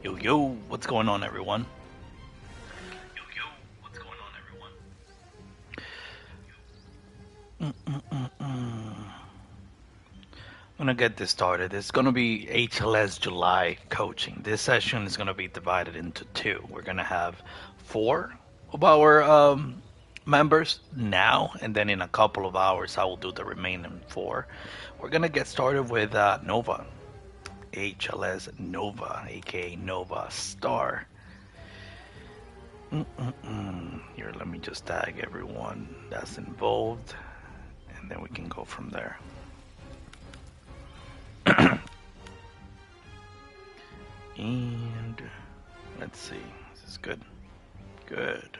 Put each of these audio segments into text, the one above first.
Yo, yo, what's going on, everyone? I'm gonna get this started. It's gonna be HLS July coaching. This session is gonna be divided into two. We're gonna have four of our members now, and then in a couple of hours, I will do the remaining four. We're gonna get started with Nova, HLS Nova, aka Nova Star. Here, let me just tag everyone that's involved, and then we can go from there. And let's see, this is good. Good.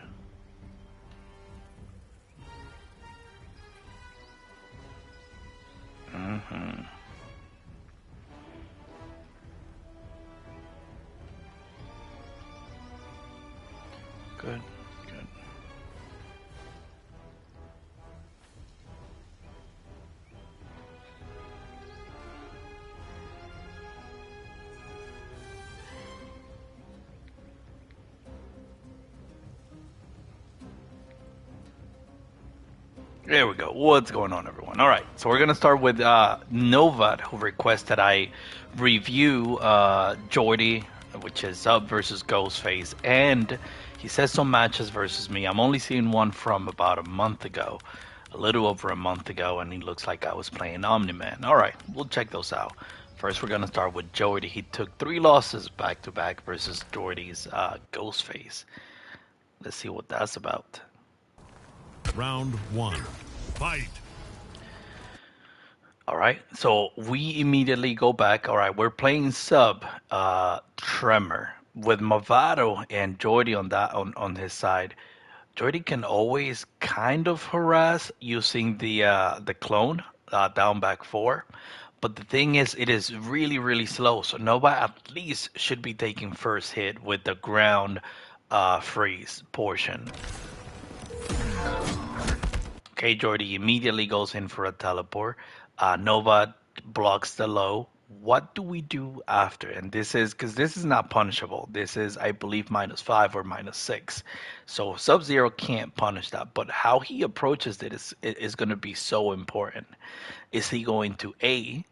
Good, good. There we go. What's going on, everyone? All right, so we're gonna start with Novat, who requested I review Jordy, which is up versus Ghostface, and he says some matches versus me. I'm only seeing one from about a month ago, a little over a month ago, and he looks like I was playing Omni-Man. All right, we'll check those out. First, we're gonna start with Jordy. He took 3 losses back to back versus Jordy's Ghostface. Let's see what that's about. Round 1. Fight. All right, so we immediately go back. All right, we're playing sub Tremor with Movado and Jordy on that on his side. Jordy can always kind of harass using the clone down back 4, but the thing is, it is really slow. So Nova at least should be taking first hit with the ground freeze portion. Okay, Jordy immediately goes in for a teleport. Nova blocks the low. What do we do after? And this is, because this is not punishable. This is, I believe, -5 or -6. So Sub-Zero can't punish that. But how he approaches it is going to be so important. Is he going to A,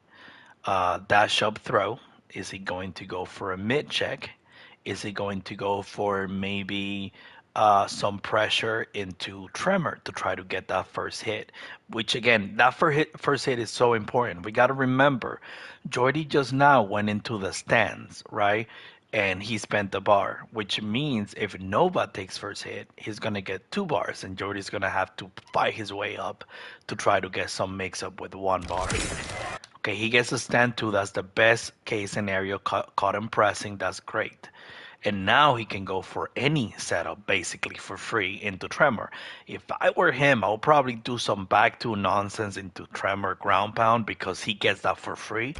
dash up throw? Is he going to go for a mid check? Is he going to go for maybe some pressure into Tremor to try to get that first hit? Which again, that first hit is so important. We got to remember, Jordy just now went into the stands, right? And he spent the bar, which means if Nova takes first hit, he's going to get 2 bars, and Jordy's going to have to fight his way up to try to get some mix up with 1 bar. Okay, he gets a stand 2. That's the best case scenario. Caught him pressing. That's great. And now he can go for any setup basically for free into Tremor. If I were him, I would probably do some back 2 nonsense into Tremor ground pound because he gets that for free.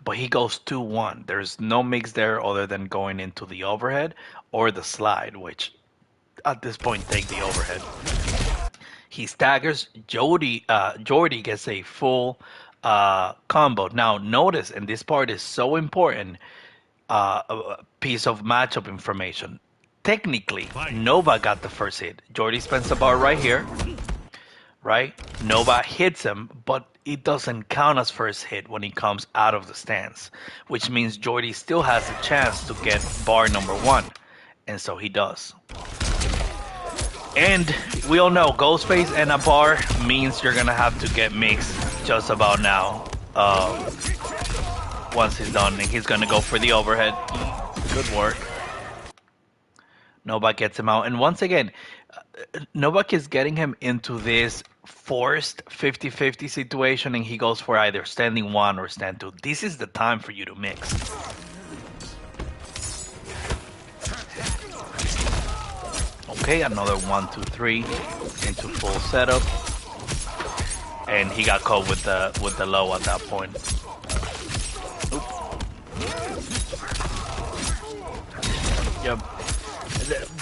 But he goes 2-1. There's no mix there other than going into the overhead or the slide, which at this point take the overhead. He staggers. Jordy gets a full combo. Now notice, and this part is so important, a piece of matchup information. Technically, Nova got the first hit. Jordy spends the bar right here, right? Nova hits him, but it doesn't count as first hit when he comes out of the stance, which means Jordy still has a chance to get bar number 1, and so he does. And we all know Ghostface and a bar means you're gonna have to get mixed just about now. Once he's done, and he's gonna go for the overhead. Good work. Novak gets him out, and once again, Novak is getting him into this forced 50-50 situation, and he goes for either standing 1 or stand 2. This is the time for you to mix. Okay, another 1, 2, 3 into full setup, and he got caught with the low at that point. Yep.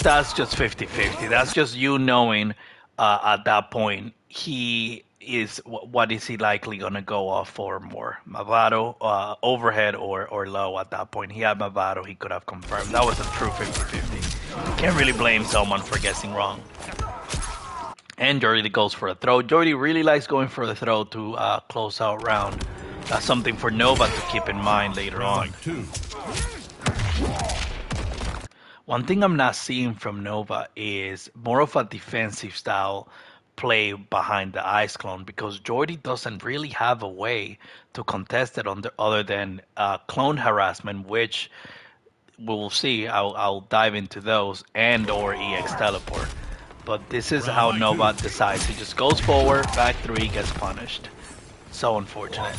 That's just 50-50. That's just you knowing at that point he is what is he likely gonna go off for more? Movado, overhead or low at that point. He had Movado, he could have confirmed. That was a true 50-50. Can't really blame someone for guessing wrong. And Jordy goes for a throw. Jordy really likes going for the throw to close out round. That's something for Nova to keep in mind later on. One thing I'm not seeing from Nova is more of a defensive style play behind the ice clone, because Jordy doesn't really have a way to contest it other than clone harassment, which we'll see. I'll dive into those, and or EX teleport. But this is how Nova decides. He just goes forward, back three, gets punished. So unfortunate.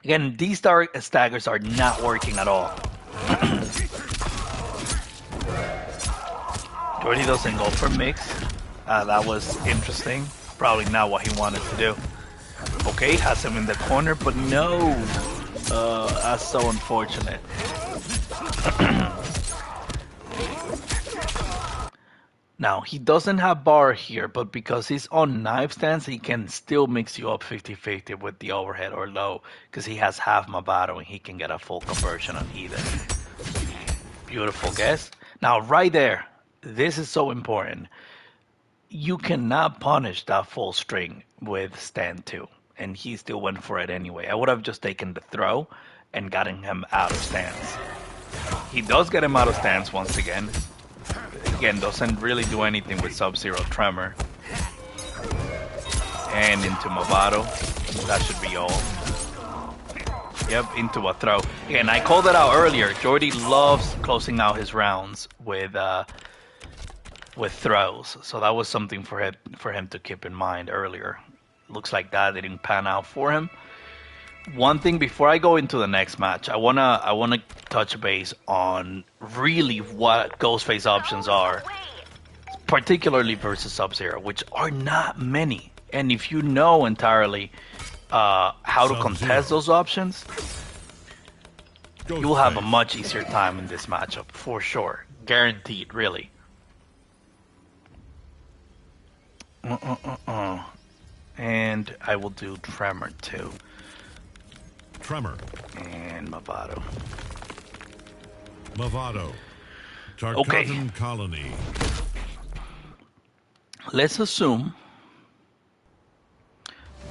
Again, these dark staggers are not working at all. Jordy doesn't go for mix. That was interesting. Probably not what he wanted to do. Okay, has him in the corner, but no. That's so unfortunate. Now, he doesn't have bar here, but because he's on knife stance, he can still mix you up 50-50 with the overhead or low, because he has half Movado and he can get a full conversion on either. Beautiful guess. Now, right there, this is so important. You cannot punish that full string with stand 2, and he still went for it anyway. I would have just taken the throw and gotten him out of stance. He does get him out of stance once again. Again, doesn't really do anything with Sub-Zero Tremor. And into Movado. That should be all. Yep, into a throw. Again, I called it out earlier. Jordy loves closing out his rounds with throws. So that was something for him to keep in mind earlier. Looks like that didn't pan out for him. One thing before I go into the next match, I wanna touch base on really what Ghostface options are, particularly versus Sub-Zero, which are not many. And if you know entirely how to contest those options, you'll have a much easier time in this matchup for sure, guaranteed, really. And I will do Tremor too. Tremor. And Movado. Movado. Tarkatan Okay. Colony. Let's assume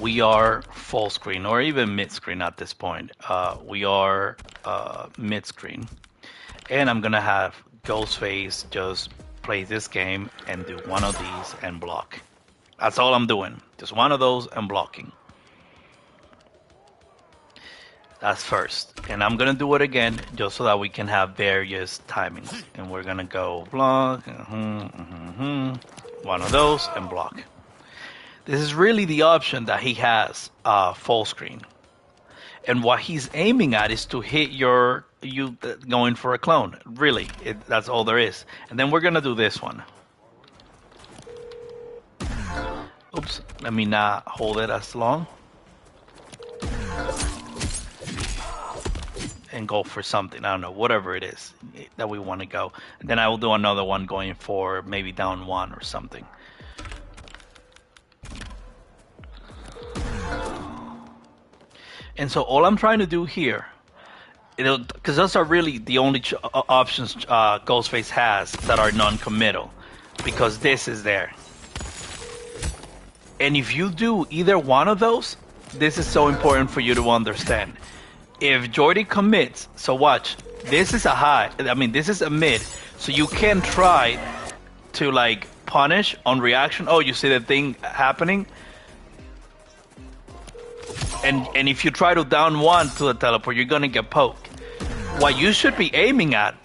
we are full screen or even mid screen at this point. We are mid screen. And I'm going to have Ghostface just play this game and do one of these and block. That's all I'm doing. Just one of those and blocking. That's first. And I'm going to do it again just so that we can have various timings. And we're going to go block, one of those, and block. This is really the option that he has, full screen. And what he's aiming at is to hit you going for a clone. Really, that's all there is. And then we're going to do this one. Oops, let me not hold it as long. And go for something, I don't know, whatever it is that we want to go. And then I will do another one going for maybe down one or something. And so all I'm trying to do here, because those are really the only options Ghostface has that are non-committal, because this is there. And if you do either one of those, this is so important for you to understand. If Jordy commits, so watch, this is a high, this is a mid, so you can try to like punish on reaction. Oh, you see the thing happening? And if you try to down one to the teleport, you're gonna get poked. What you should be aiming at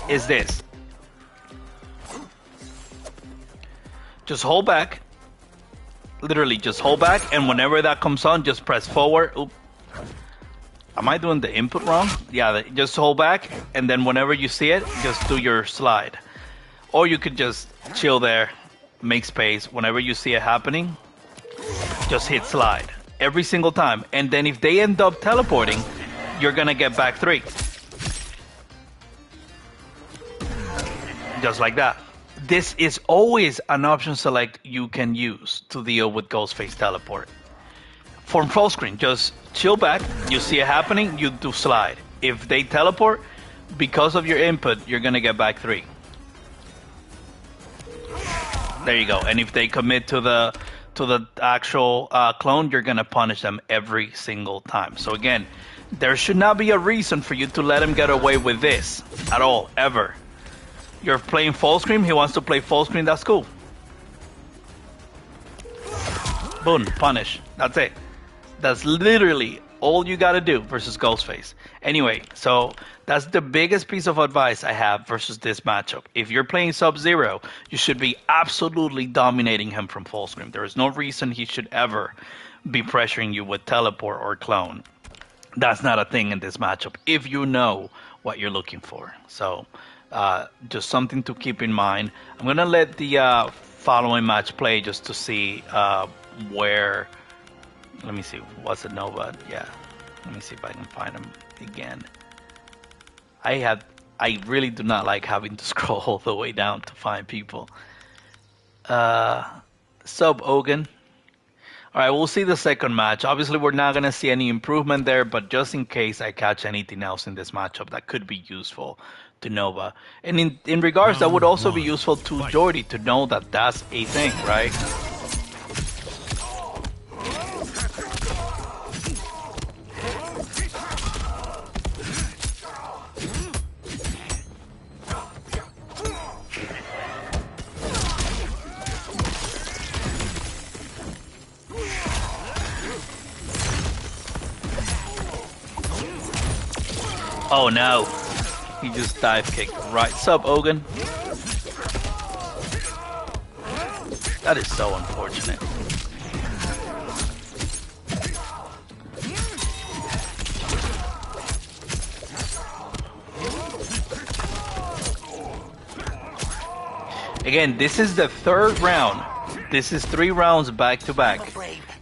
is this. Just hold back. Literally just hold back, and whenever that comes on, just press forward. Oop. Am I doing the input wrong? Yeah, just hold back, and then whenever you see it, just do your slide. Or you could just chill there, make space. Whenever you see it happening, just hit slide. Every single time. And then if they end up teleporting, you're gonna get back 3. just like that. This is always an option select you can use to deal with Ghostface teleport. From full screen, just chill back, you see it happening, you do slide. If they teleport, because of your input, you're gonna get back 3. There you go. And if they commit to the actual clone, you're gonna punish them every single time. So again, there should not be a reason for you to let him get away with this at all, ever. You're playing full screen, he wants to play full screen, that's cool. Boom, punish. That's it. That's literally all you gotta do versus Ghostface. Anyway, so that's the biggest piece of advice I have versus this matchup. If you're playing Sub-Zero, you should be absolutely dominating him from full screen. There is no reason he should ever be pressuring you with teleport or clone. That's not a thing in this matchup if you know what you're looking for. So just something to keep in mind. I'm gonna let the following match play just to see where. Let me see. What's it Nova? Yeah. Let me see if I can find him again. I really do not like having to scroll all the way down to find people. Sub Ogan. All right, we'll see the second match. Obviously, we're not going to see any improvement there, but just in case I catch anything else in this matchup that could be useful to Nova. And in regards, that would also be useful to Jordy to know that that's a thing, right? Oh no, he just dive kicked right. Sub Ogan. That is so unfortunate. Again, this is the third round. This is 3 rounds back to back.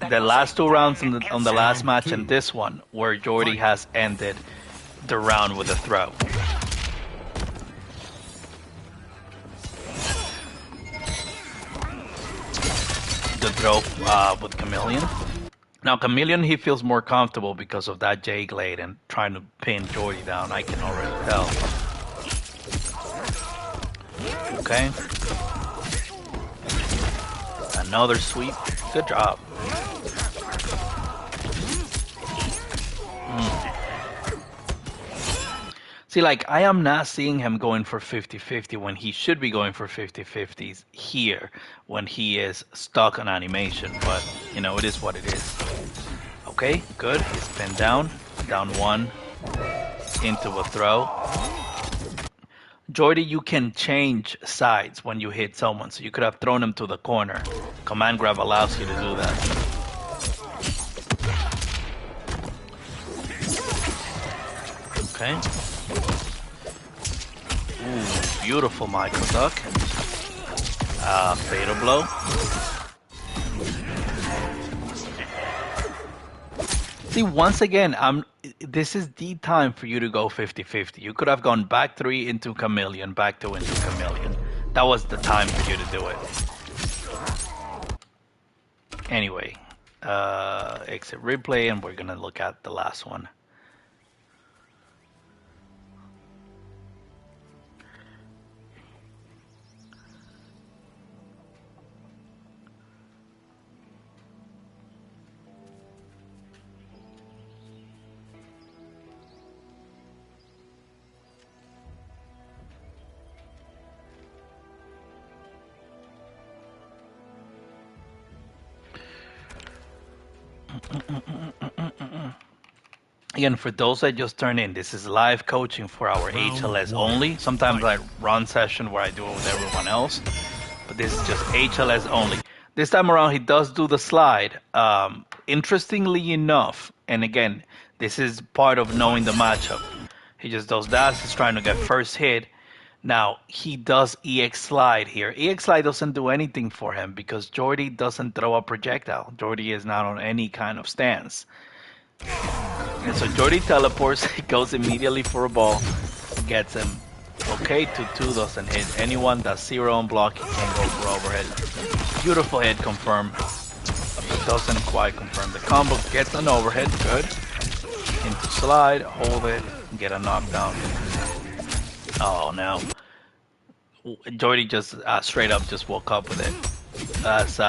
The last 2 rounds on the last match and this one, where Jordy has ended the round with a throw. The throw with Chameleon. Now Chameleon, he feels more comfortable because of that J-Glade and trying to pin Jordy down. I can already tell. Okay. Another sweep. Good job. See, like, I am not seeing him going for 50-50 when he should be going for 50-50s here when he is stuck on animation. But, you know, it is what it is. Okay, good. He's pinned down. Down 1. Into a throw. Jordy, you can change sides when you hit someone. So you could have thrown him to the corner. Command grab allows you to do that. Okay. Ooh, beautiful Michael Duck. Fatal blow. See, once again, this is the time for you to go 50-50. You could have gone back 3 into Chameleon, back 2 into Chameleon. That was the time for you to do it. Anyway, exit replay, and we're gonna look at the last one. Again, for those that just turned in, this is live coaching for our HLS only. Sometimes I run session where I do it with everyone else, but this is just HLS only. This time around, he does do the slide. Interestingly enough, and again, this is part of knowing the matchup. He just does that. He's trying to get first hit. Now, he does EX slide here. EX slide doesn't do anything for him because Jordy doesn't throw a projectile. Jordy is not on any kind of stance. And so Jordy teleports, goes immediately for a ball, gets him, Okay, 2-2 doesn't hit anyone. That's 0 on block. He can go for overhead. Beautiful hit confirm. Doesn't quite confirm the combo. Gets an overhead. Good. Into slide. Hold it. Get a knockdown. Oh, no. Jordy just straight up just woke up with it. That's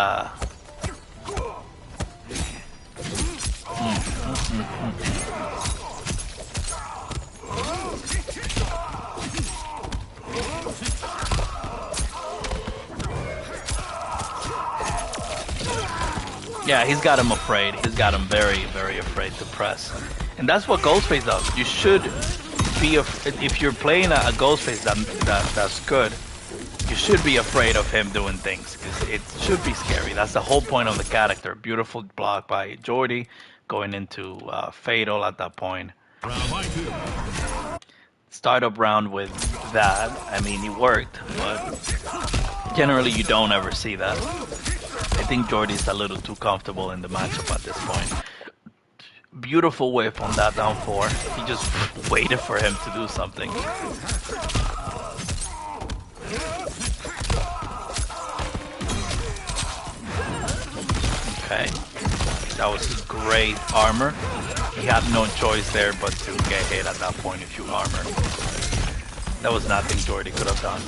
Yeah, he's got him afraid. He's got him very, very afraid to press. And that's what Ghostface does. You should be, if you're playing a Ghostface that's good, you should be afraid of him doing things. It should be scary. That's the whole point of the character. Beautiful block by Jordy, going into Fatal at that point. Start up round with that. I mean, it worked, but generally you don't ever see that. I think Jordy's a little too comfortable in the matchup at this point. Beautiful whip on that down 4. He just waited for him to do something. Okay. That was great armor. He had no choice there but to get hit at that point if you armor. That was nothing Jordy could have done.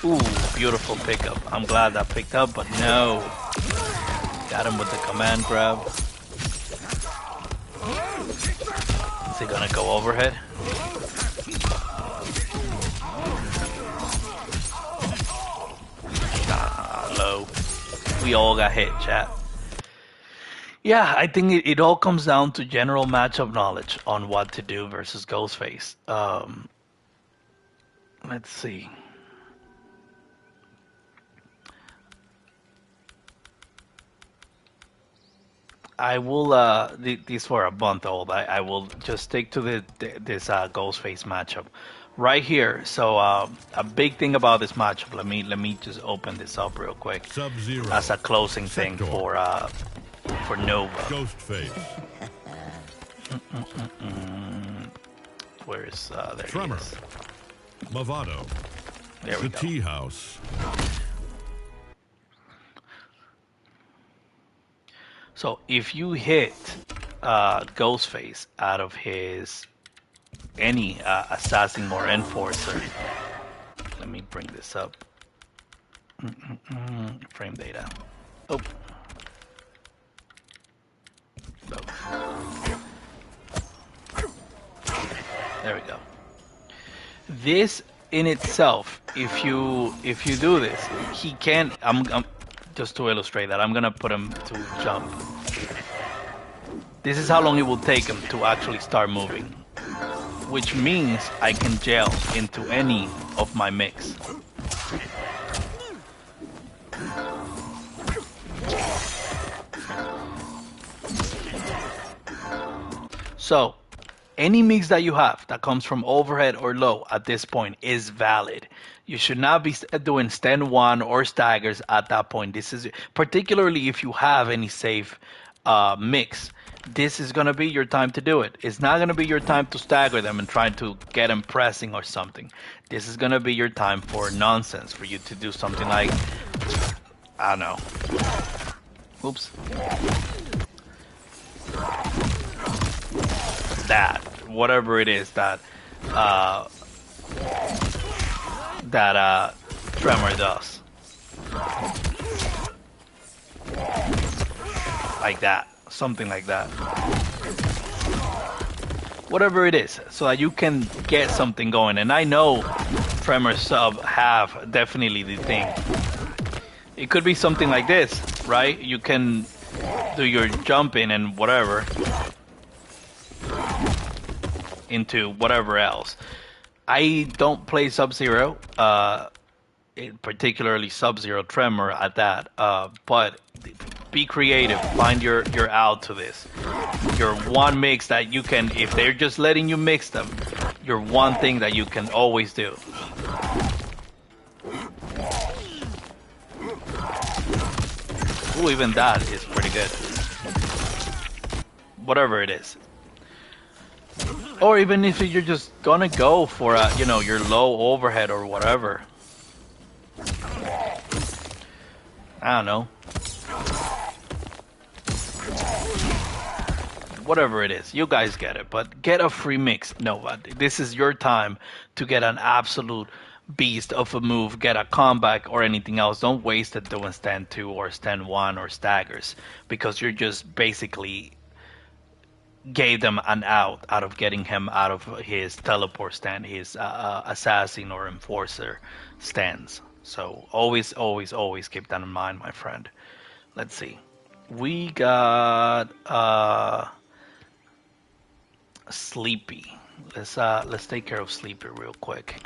Ooh, beautiful pickup. I'm glad that picked up, but no. Got him with the command grab. Is he gonna go overhead? Nah, low. We all got hit, chat. Yeah, I think it all comes down to general matchup knowledge on what to do versus Ghostface. Let's see. I will, these were a month old. I will just stick to this Ghostface matchup right here. So a big thing about this matchup. Let me just open this up real quick as a closing thing for Nova. Ghostface. Where is there? Tremor. He is. Movado. There we The go. Tea House. So if you hit Ghostface out of his any assassin or enforcer, let me bring this up. Frame data. Oh. No. There we go. This in itself, if you do this, he can't. I'm just to illustrate that. I'm gonna put him to jump. This is how long it will take him to actually start moving, which means I can jail into any of my mix. So, any mix that you have that comes from overhead or low at this point is valid. You should not be doing stand 1 or staggers at that point. This is particularly if you have any safe mix. This is going to be your time to do it. It's not going to be your time to stagger them and try to get them pressing or something. This is going to be your time for nonsense, for you to do something like, I don't know. Oops. That, whatever it is that Tremor does. Like that. Something like that. Whatever it is, so that you can get something going. And I know Tremor sub have definitely the thing. It could be something like this, right? You can do your jumping and whatever into whatever else. I don't play Sub-Zero, particularly Sub-Zero Tremor at that, but be creative. Find your out to this. Your one mix that you can, if they're just letting you mix them, your one thing that you can always do. Ooh, even that is pretty good. Whatever it is. Or even if you're just gonna go for a, your low overhead or whatever. I don't know. Whatever it is, you guys get it. But get a free mix. No, this is your time to get an absolute beast of a move, get a comeback or anything else. Don't waste it doing stand 2 or stand 1 or staggers, because you're just basically gave them an out of getting him out of his teleport stand, his assassin or enforcer stands. So always, always, always keep that in mind, my friend. Let's see. We got Sleepy. Let's take care of Sleepy real quick.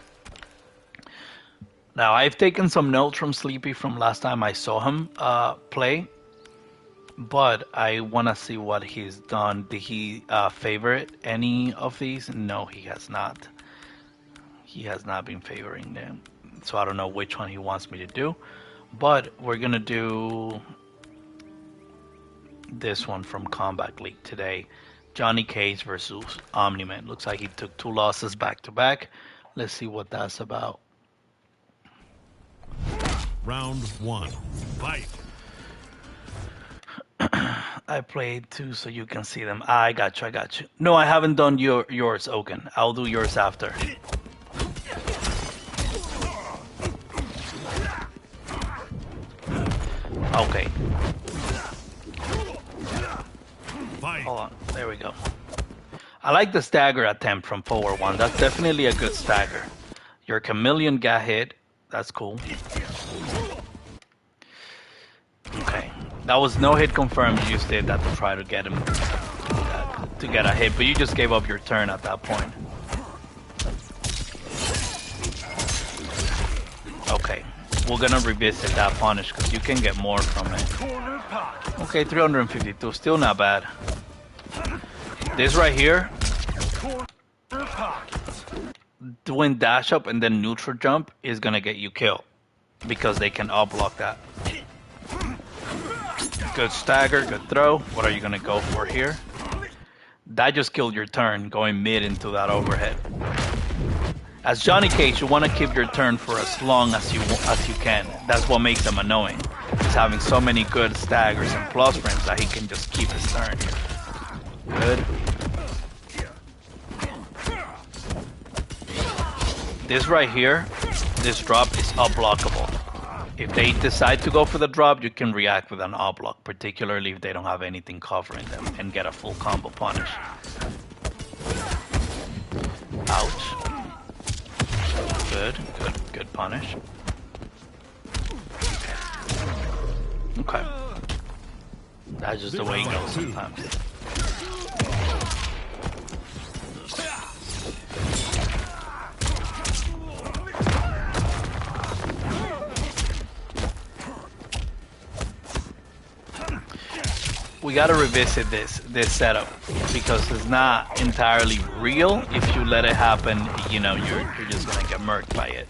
Now I've taken some notes from Sleepy from last time I saw him play, but I want to see what he's done. Did he favorite any of these? No, he has not. He has not been favoring them. So I don't know which one he wants me to do. But we're going to do this one from Combat League today. Johnny Cage versus Omni-Man. Looks like he took 2 losses back to back. Let's see what that's about. Round 1. Fight. I played 2 so you can see them. I got you. No, I haven't done yours, Oaken. I'll do yours after. Okay. Fight. Hold on. There we go. I like the stagger attempt from Power 1. That's definitely a good stagger. Your chameleon got hit. That's cool. Okay. That was no hit confirmed. You just did that to try to get him to get a hit, but you just gave up your turn at that point. Okay. We're gonna revisit that punish because you can get more from it. Okay, 352. Still not bad. This right here, doing dash up and then neutral jump is gonna get you killed because they can up block that. Good stagger, good throw. What are you gonna go for here? That just killed your turn, going mid into that overhead. As Johnny Cage, you want to keep your turn for as long as you can. That's what makes him annoying. He's having so many good staggers and plus frames that he can just keep his turn. Good. This right here, this drop is unblockable. If they decide to go for the drop, you can react with an up block, particularly if they don't have anything covering them, and get a full combo punish. Ouch. Good punish. Okay. That's just the way it goes sometimes. We gotta revisit this setup because it's not entirely real. If you let it happen, you're just gonna get murked by it.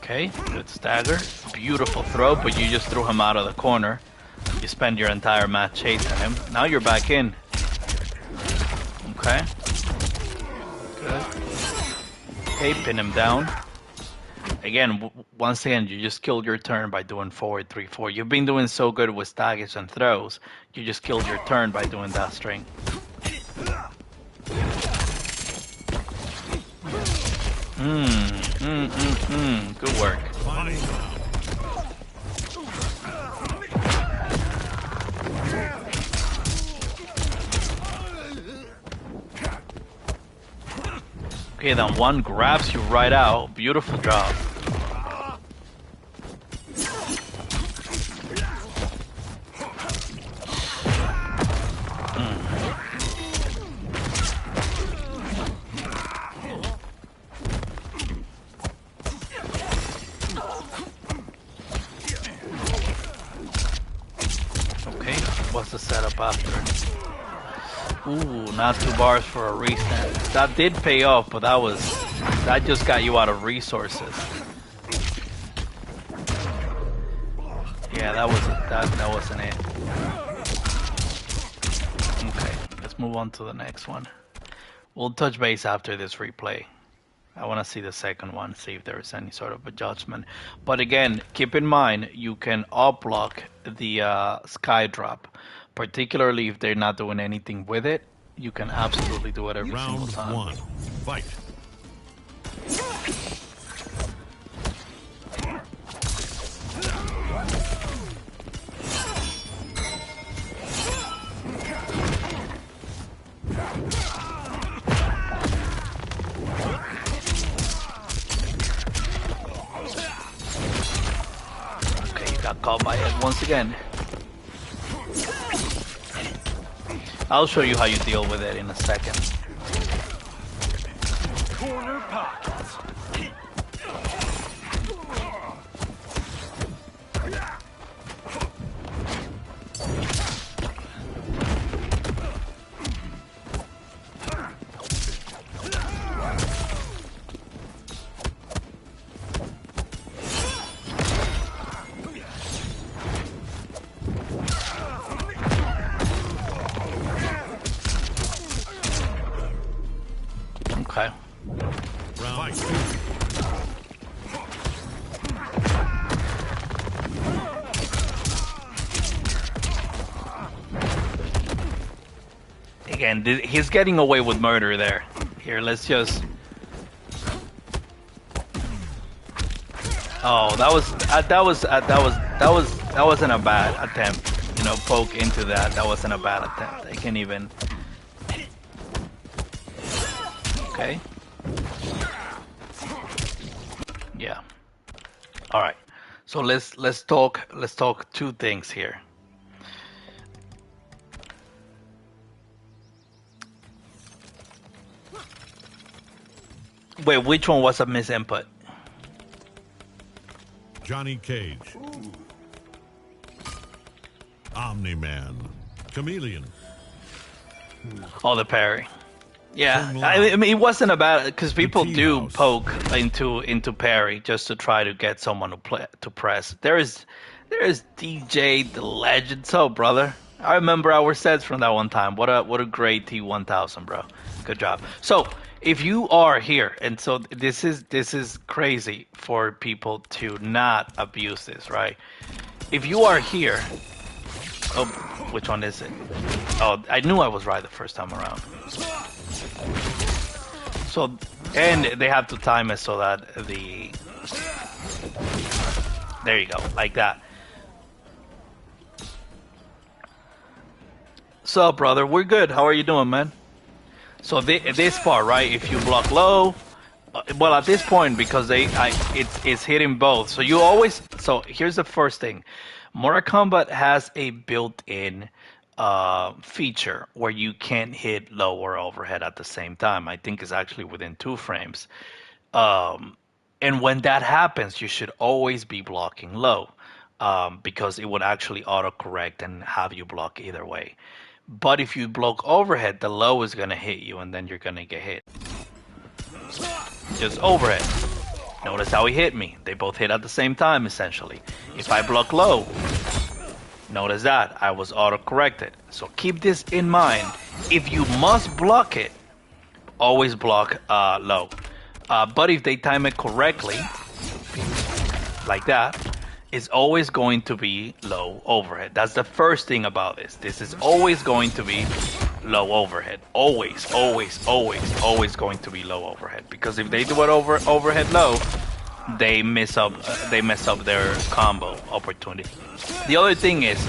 Okay, good stagger. Beautiful throw, but you just threw him out of the corner. You spend your entire match chasing him. Now you're back in. Okay. Good. Okay, pin him down. Again, once again, you just killed your turn by doing forward 3-4. You've been doing so good with staggers and throws. You just killed your turn by doing that string. Good work. Okay, then one grabs you right out. Beautiful job. Okay, what's the setup after? Ooh, not 2 bars for a restand. That did pay off, but that was That just got you out of resources. Yeah, that wasn't it. Okay, let's move on to the next one. We'll touch base after this replay. I want to see the second one, see if there is any sort of adjustment. But again, keep in mind, you can up-block the sky drop, particularly if they're not doing anything with it. You can absolutely do it every single time. Round 1. Fight. Got caught by it once again. I'll show you how you deal with it in a second. Corner pockets. Okay. Round 2. Again, he's getting away with murder there. Here, let's just. Oh, that wasn't a bad attempt. You know, poke into that. That wasn't a bad attempt. I can't even. Okay. Yeah. All right. So let's talk two things here. Wait, which one was a misinput? Johnny Cage. Omni-Man. Chameleon. Oh, the parry. Yeah, I mean, it wasn't a bad because people do poke into parry just to try to get someone to press. There is DJ the Legend. So, brother, I remember our sets from that one time. What a great T1000, bro. Good job. So, if you are here, and so this is crazy for people to not abuse this, right? If you are here, oh, which one is it? Oh, I knew I was right the first time around. So, and they have to time it so that there you go, like that. So, brother, we're good. How are you doing, man? So this part, right? If you block low, well, at this point, because it's hitting both. So you always. So here's the first thing: Mortal Kombat has a built-in feature where you can't hit low or overhead at the same time. I think it's actually within 2 frames. And when that happens, you should always be blocking low because it would actually autocorrect and have you block either way. But if you block overhead, the low is going to hit you and then you're going to get hit. Just overhead. Notice how he hit me. They both hit at the same time, essentially. If I block low, notice that I was auto-corrected. So keep this in mind. If you must block it, always block low. But if they time it correctly, like that, it's always going to be low overhead. That's the first thing about this. This is always going to be low overhead. Always, always, always, always going to be low overhead. Because if they do it overhead low, they mess up their combo opportunity. The other thing is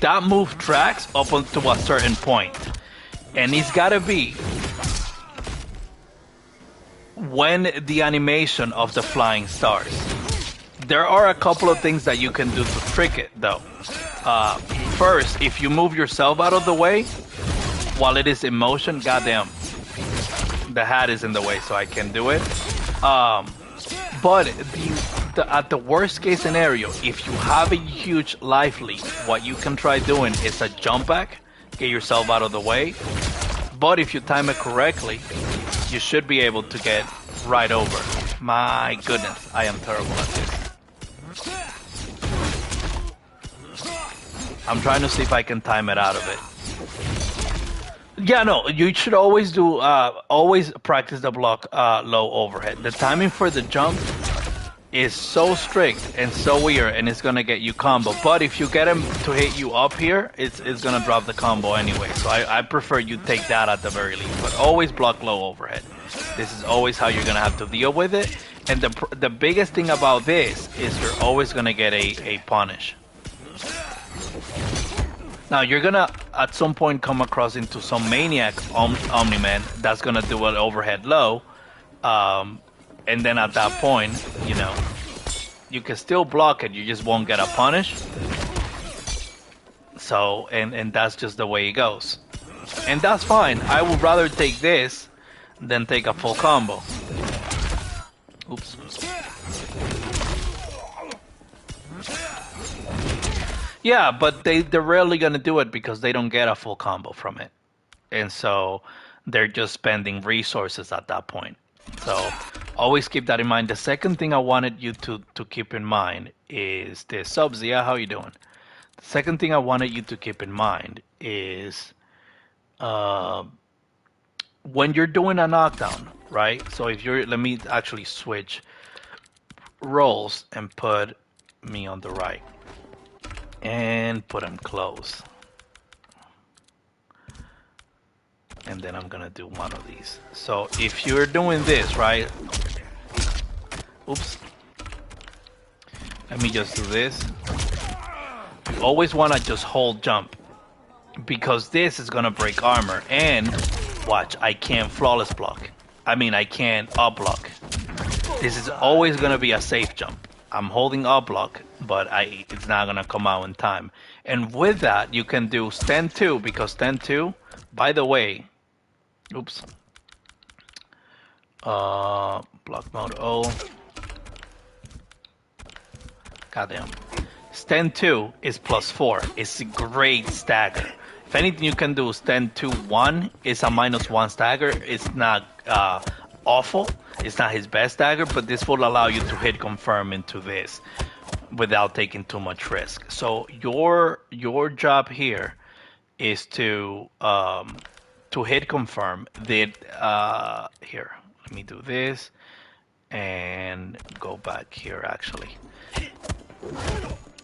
that move tracks up to a certain point, and it's gotta be when the animation of the flying starts. There are a couple of things that you can do to trick it, though. First, if you move yourself out of the way while it is in motion, goddamn, the hat is in the way, so I can do it. But at the worst case scenario, if you have a huge life lead, what you can try doing is a jump back, get yourself out of the way. But if you time it correctly, you should be able to get right over. My goodness, I am terrible at this. I'm trying to see if I can time it out of it. Yeah, no, you should always do, always practice the block low overhead. The timing for the jump is so strict and so weird, and it's gonna get you combo. But if you get him to hit you up here, it's gonna drop the combo anyway. So I prefer you take that at the very least. But always block low overhead. This is always how you're gonna have to deal with it. And the biggest thing about this is you're always gonna get a punish. Now you're gonna at some point come across into some maniac Omni-Man that's gonna do an overhead low, and then at that point, you know, you can still block it. You just won't get a punish. So and that's just the way it goes, and that's fine. I would rather take this than take a full combo. Oops. Yeah, but they're rarely gonna do it because they don't get a full combo from it. And so they're just spending resources at that point. So always keep that in mind. The second thing I wanted you to keep in mind is this. Sub-Zia, how you doing? The second thing I wanted you to keep in mind is when you're doing a knockdown, right? So if you're, let me actually switch roles and put me on the right. And put them close. And then I'm gonna do one of these. So if you're doing this, right? Oops. Let me just do this. You always wanna just hold jump, because this is gonna break armor. And watch, I can't flawless block. I mean, I can't up block. This is always gonna be a safe jump. I'm holding up block, but it's not gonna come out in time. And with that, you can do stand 2, because stand 2, by the way, oops, block mode O, goddamn, stand 2 is +4. It's a great stagger. If anything you can do, stand 2-1 is a -1 stagger. It's not awful. It's not his best stagger, but this will allow you to hit confirm into this without taking too much risk. So your job here is to hit confirm. Here, let me do this and go back here. Actually,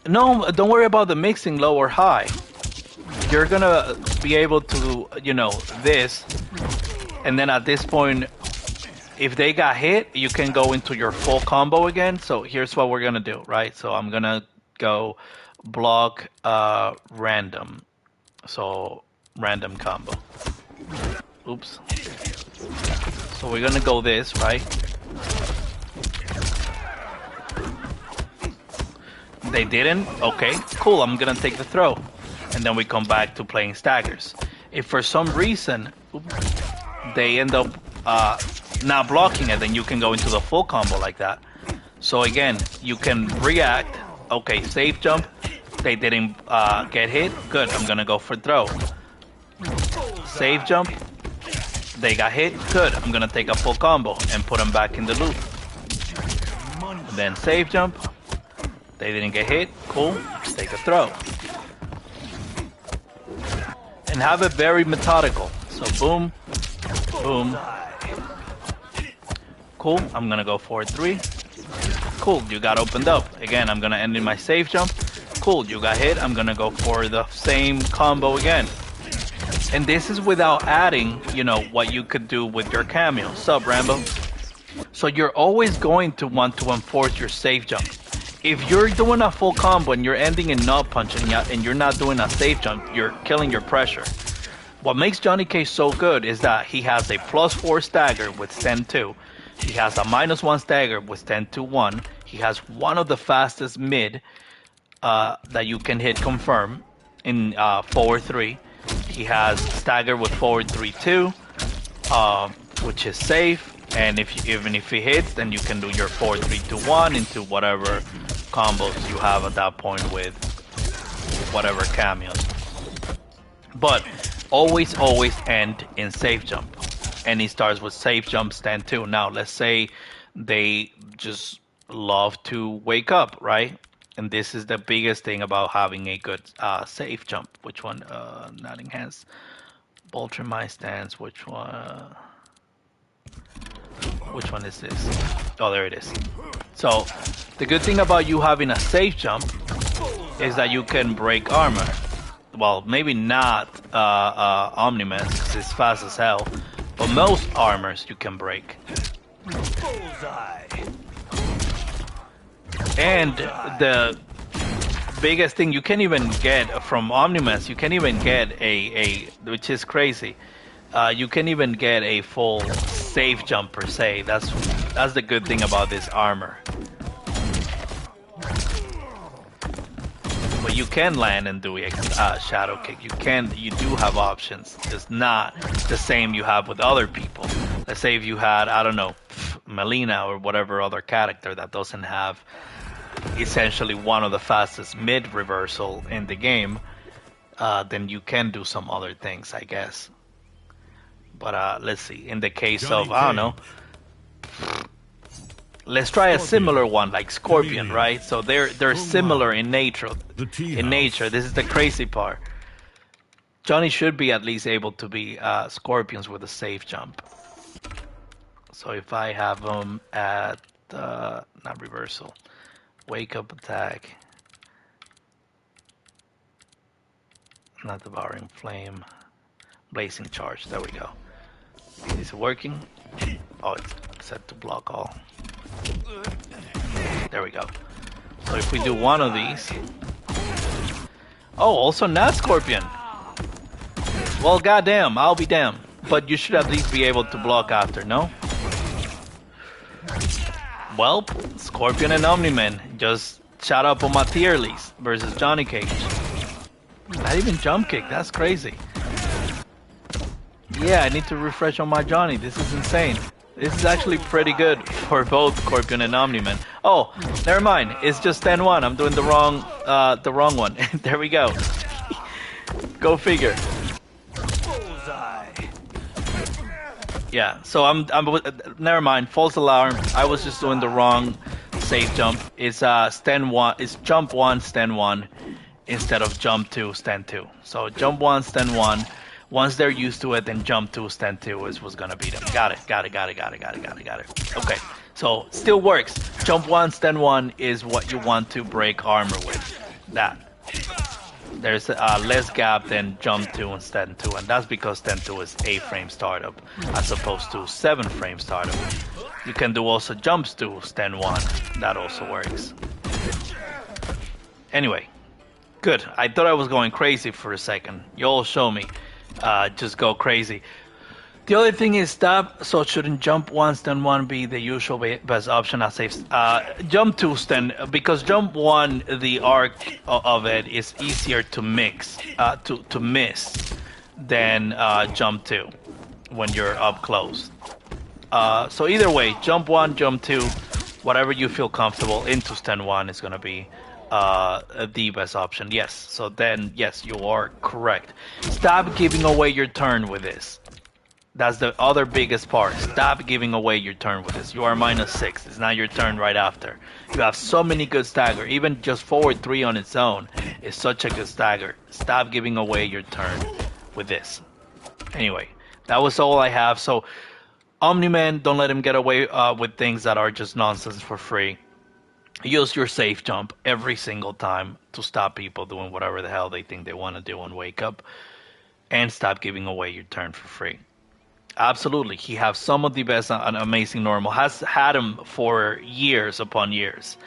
no, don't worry about the mixing low or high. You're gonna be able to, you know, this, and then at this point, if they got hit, you can go into your full combo again. So here's what we're gonna do, right? So I'm gonna go block random. So random combo. Oops. So we're gonna go this, right? They didn't? Okay, cool. I'm gonna take the throw. And then we come back to playing staggers. If for some reason they end up not blocking it, then you can go into the full combo like that. So again, you can react. Okay, safe jump. They didn't get hit. Good, I'm gonna go for throw. Safe jump. They got hit. Good, I'm gonna take a full combo and put them back in the loop. And then safe jump. They didn't get hit. Cool, take a throw. And have it very methodical. So boom, boom. Cool, I'm gonna go 4-3. Cool, you got opened up. Again, I'm gonna end in my safe jump. Cool, you got hit. I'm gonna go for the same combo again. And this is without adding, you know, what you could do with your cameo. Sub Rambo. So you're always going to want to enforce your safe jump. If you're doing a full combo and you're ending in nut punch and you're not doing a safe jump, you're killing your pressure. What makes Johnny Cage so good is that he has a +4 stagger with stand 2. He has a -1 stagger with stand 2-1. He has one of the fastest mid that you can hit confirm in forward 3. He has stagger with forward 3-2, which is safe. And even if he hits, then you can do your 4-3-2-1 into whatever combos you have at that point with whatever cameos. But always end in safe jump. and he starts with safe jump stand 2. Now, let's say they just love to wake up, right? And this is the biggest thing about having a good safe jump. Which one? Not enhanced. Bolter my stance. Which one? Which one is this? Oh, there it is. So, the good thing about you having a safe jump is that you can break armor. Well, maybe not Omniman's because it's fast as hell, but most armors you can break. Bullseye. And the biggest thing you can even get from Omniman's, you can even get a which is crazy. You can even get a full safe jump per se. That's the good thing about this armor. But you can land and do a shadow kick. You do have options. It's not the same you have with other people. Let's say if you had, I don't know, Melina or whatever other character that doesn't have essentially one of the fastest mid reversal in the game, then you can do some other things, I guess. But let's see. In the case Johnny of, I don't know, let's try a similar one like Scorpion, right? So they're similar in nature. In nature, this is the crazy part. Johnny should be at least able to be Scorpions with a safe jump. So if I have them at not reversal, wake up attack, not devouring flame, blazing charge. There we go. Is it working? Oh, it's set to block all. There we go. So if we do one of these. Oh, also not Scorpion. Well, goddamn, I'll be damned. But you should at least be able to block after, no? Well, Scorpion and Omni-Man just shot up on my tier list versus Johnny Cage. Not even jump kick, that's crazy. Yeah, I need to refresh on my Johnny. This is insane. This is actually pretty good for both Scorpion and Omni-Man. Oh, never mind. It's just 10-1. I'm doing the wrong one. There we go. Go figure. Bullseye. Yeah. So I'm never mind. False alarm. I was just doing the wrong safe jump. It's stand 1. It's jump 1, stand 1 instead of jump 2, stand 2. So jump 1, stand 1. Once they're used to it, then jump 2, stand 2 is what's gonna beat them. Got it. Okay, so still works. Jump 1, stand 1 is what you want to break armor with. That. There's less gap than jump 2 and stand 2, and that's because stand 2 is 8 frame startup as opposed to 7 frame startup. You can do also jumps 2, stand 1. That also works. Anyway, good. I thought I was going crazy for a second. You all show me. Just go crazy. The other thing is stab, so shouldn't jump 1, stand 1 be the usual best option as safe? Jump 2, stand, because jump 1, the arc of it is easier to mix, to miss than jump 2 when you're up close. So either way, jump 1, jump 2, whatever you feel comfortable into stand 1 is going to be the best option. Yes, so then yes, you are correct. Stop giving away your turn with this. That's the other biggest part. Stop giving away your turn with this. You are -6. It's not your turn right after. You have so many good stagger. Even just forward 3 on its own is such a good stagger. Stop giving away your turn with this. Anyway, that was all I have. So Omni-Man, don't let him get away with things that are just nonsense for free. Use your safe jump every single time to stop people doing whatever the hell they think they want to do on Wake Up. And stop giving away your turn for free. Absolutely. He has some of the best and amazing normal. Has had him for years upon years.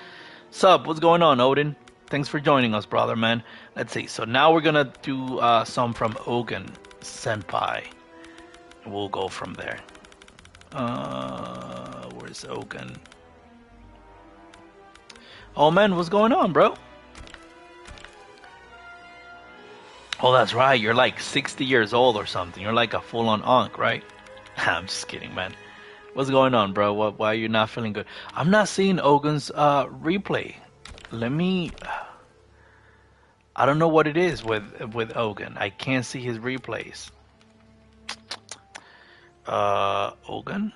Sup, what's going on, Odin? Thanks for joining us, brother, man. Let's see. So now we're going to do some from Ogun Senpai. We'll go from there. Where's Ogun? Oh man, what's going on, bro? Oh, that's right. You're like 60 years old or something. You're like a full-on Ankh, right? I'm just kidding, man. What's going on, bro? Why are you not feeling good? I'm not seeing Ogun's replay. Let me... I don't know what it is with Ogun. I can't see his replays. Ogun.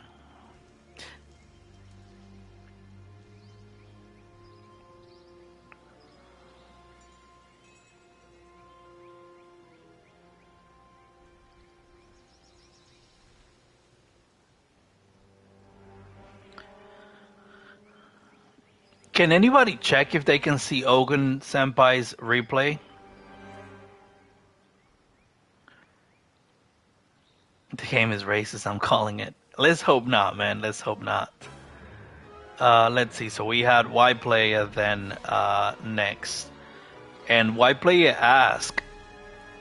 Can anybody check if they can see Ogun Senpai's replay? The game is racist, I'm calling it. Let's hope not, man. Let's hope not. Let's see. So we had Y player then next. And Y player asked,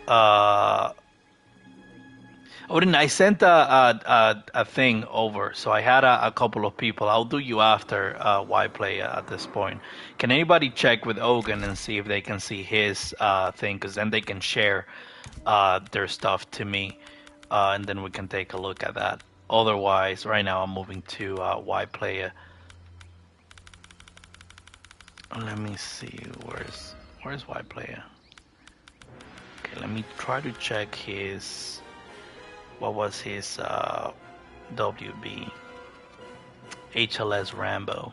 uh, Odin, I sent a thing over, so I had a couple of people. I'll do you after Y player at this point. Can anybody check with Ogun and see if they can see his thing? Because then they can share their stuff to me, and then we can take a look at that. Otherwise, right now I'm moving to Y player. Let me see, where's Y player? Okay, let me try to check his. What was his WB? HLS Rambo.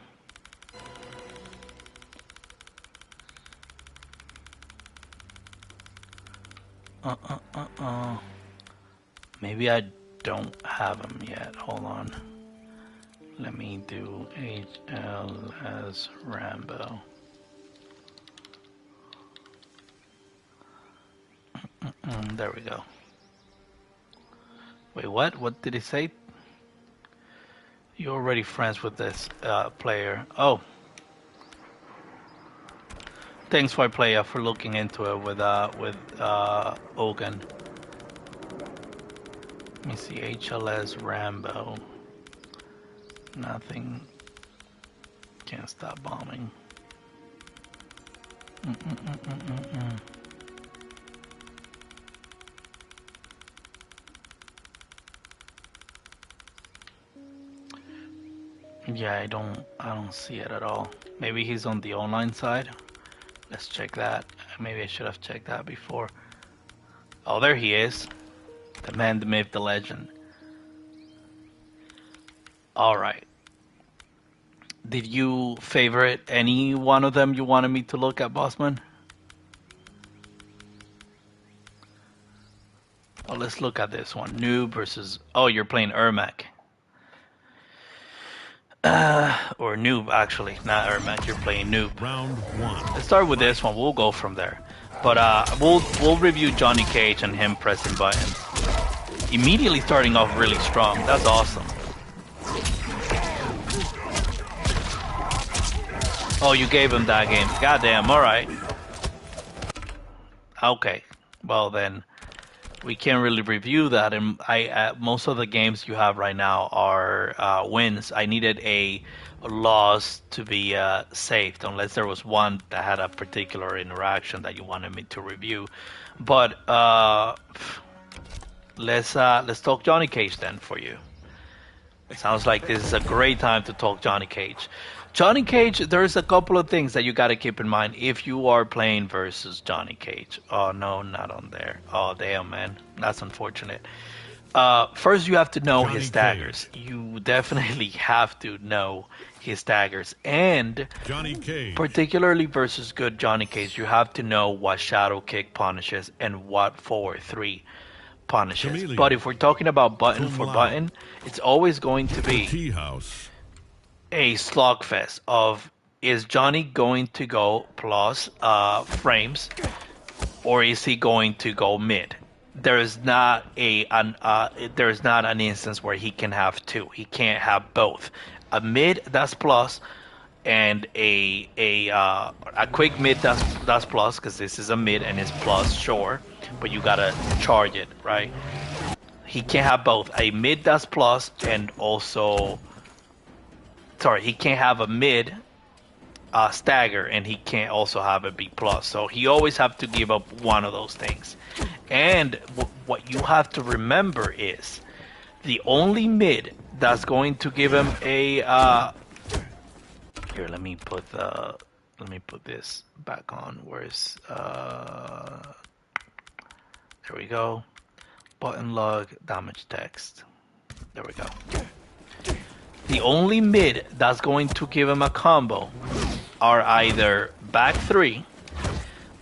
Maybe I don't have him yet. Hold on. Let me do HLS Rambo. There we go. Wait, what? What did he say? You're already friends with this player. Oh. Thanks for player for looking into it with Ogun. Let me see, HLS Rambo. Nothing. Can't stop bombing. Yeah, I don't see it at all. Maybe he's on the online side. Let's check that. Maybe I should have checked that before. Oh, there he is. The man, the myth, the legend. All right. Did you favorite any one of them you wanted me to look at, Bossman? Oh, let's look at this one. Noob versus... Oh, you're playing Ermac. Or Noob, actually. Not Ermac, you're playing Noob. Round one. Let's start with this one. We'll go from there. But we'll review Johnny Cage and him pressing buttons. Immediately starting off really strong. That's awesome. Oh, you gave him that game. Goddamn, alright. Okay. Well then, we can't really review that. And most of the games you have right now are wins. I needed a loss to be saved, unless there was one that had a particular interaction that you wanted me to review. But let's talk Johnny Cage then for you. It sounds like this is a great time to talk Johnny Cage. Johnny Cage, there's a couple of things that you got to keep in mind if you are playing versus Johnny Cage. Oh, no, not on there. Oh, damn, man. That's unfortunate. First, you have to know Johnny his daggers. Cage. You definitely have to know his daggers. And Johnny Cage. particularly versus good Johnny Cage, you have to know what Shadow Kick punishes and what forward 3 punishes. Chameleon. But if we're talking about button Kung for Lao. button, it's always going to be Tea House. a slugfest of, is Johnny going to go plus frames, or is he going to go mid? There is not an instance where he can have two. He can't have both. A mid that's plus, and a quick mid that's plus, because this is a mid and it's plus, sure, but you gotta charge it, right? He can't have both. A mid that's plus and also, sorry, he can't have a mid stagger and he can't also have a B plus. So he always have to give up one of those things. And what you have to remember is the only mid that's going to give him a here, let me put this back on. Where's there we go. Button log damage text. There we go. The only mid that's going to give him a combo are either back 3,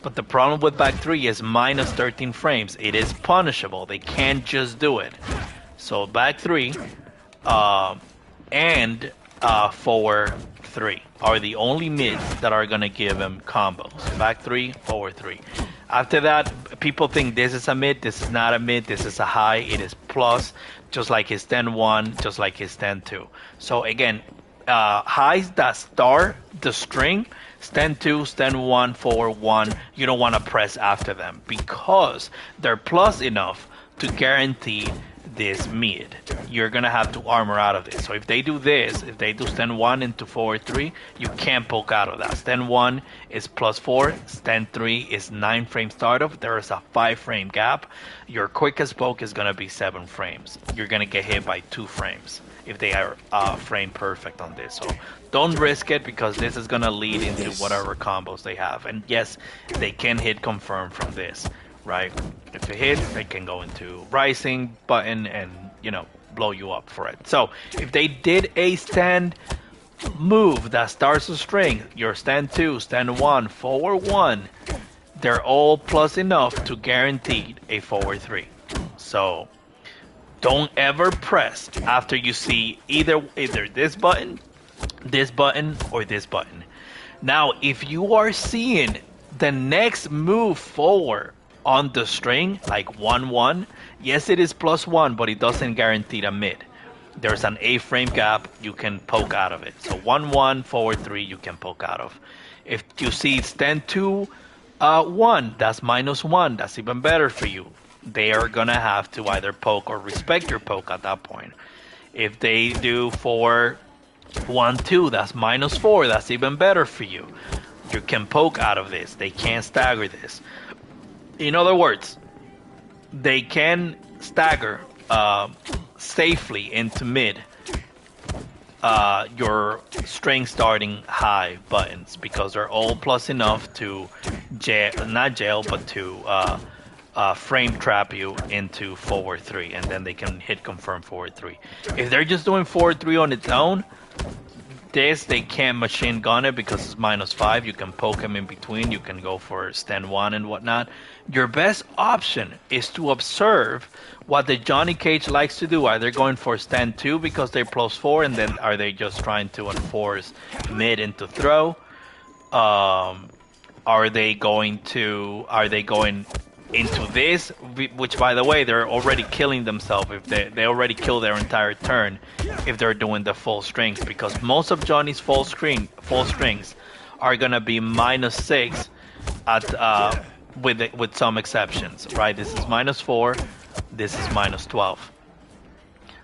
but the problem with back 3 is minus 13 frames. It is punishable. They can't just do it. So back 3 and forward 3 are the only mids that are going to give him combos. Back 3, forward 3. After that, people think this is a mid. This is not a mid. This is a high. It is plus, just like his stand 1, just like his stand 2. So again, highs that start the string, stand 2, stand 1, forward 1, you don't want to press after them because they're plus enough to guarantee this mid. You're gonna have to armor out of this. So if they do this, if they do stand 1 into forward 3, you can't poke out of that. Stand 1 is plus 4, stand 3 is 9 frame startup. There is a 5 frame gap. Your quickest poke is gonna be 7 frames. You're gonna get hit by 2 frames if they are frame perfect on this. So don't risk it because this is gonna lead into whatever combos they have. And yes, they can hit confirm from this. Right? If it hit, they can go into rising button and, you know, blow you up for it. So if they did a stand move that starts a string, your stand 2, stand 1, forward 1, they're all plus enough to guarantee a forward 3. So don't ever press after you see either this button, or this button. Now, if you are seeing the next move forward on the string, like 1-1, yes, it is plus 1, but it doesn't guarantee a mid. There's an 8 frame gap, you can poke out of it. So 1-1, forward 3, you can poke out of. If you see stand 2, 1, that's minus 1, that's even better for you. They are gonna have to either poke or respect your poke at that point. If they do 4, 1, 2, that's minus 4, that's even better for you. You can poke out of this, they can't stagger this. In other words, they can stagger safely into mid your string starting high buttons because they're all plus enough to not jail, but to frame trap you into forward 3, and then they can hit confirm forward 3. If they're just doing forward 3 on its own, they can't machine gun it because it's minus 5. You can poke them in between. You can go for stand 1 and whatnot. Your best option is to observe what the Johnny Cage likes to do. Are they going for stand 2 because they're plus 4, and then are they just trying to enforce mid into throw? Are they going into this, which by the way, they're already killing themselves if they already kill their entire turn if they're doing the full strings, because most of Johnny's full strings are gonna be minus 6 at with some exceptions, right? This is minus 4, this is minus 12.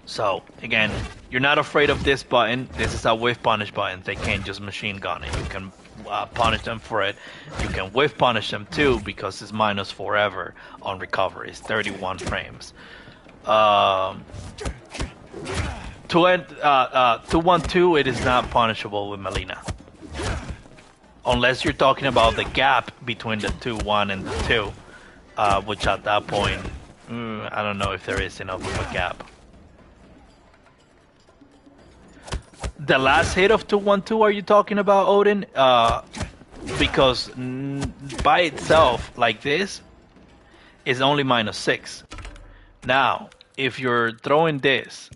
So again, you're not afraid of this button. This is a whiff punish button. They can't just machine gun it. You can punish them for it. You can whiff punish them too because it's minus forever on recovery. It's 31 frames. 2-1-2, it is not punishable with Melina. Unless you're talking about the gap between the 2-1 and the 2, which at that point, I don't know if there is enough of a gap. The last hit of 2-1-2, are you talking about, Odin? Because by itself, like this, is only minus 6. Now, if you're throwing this,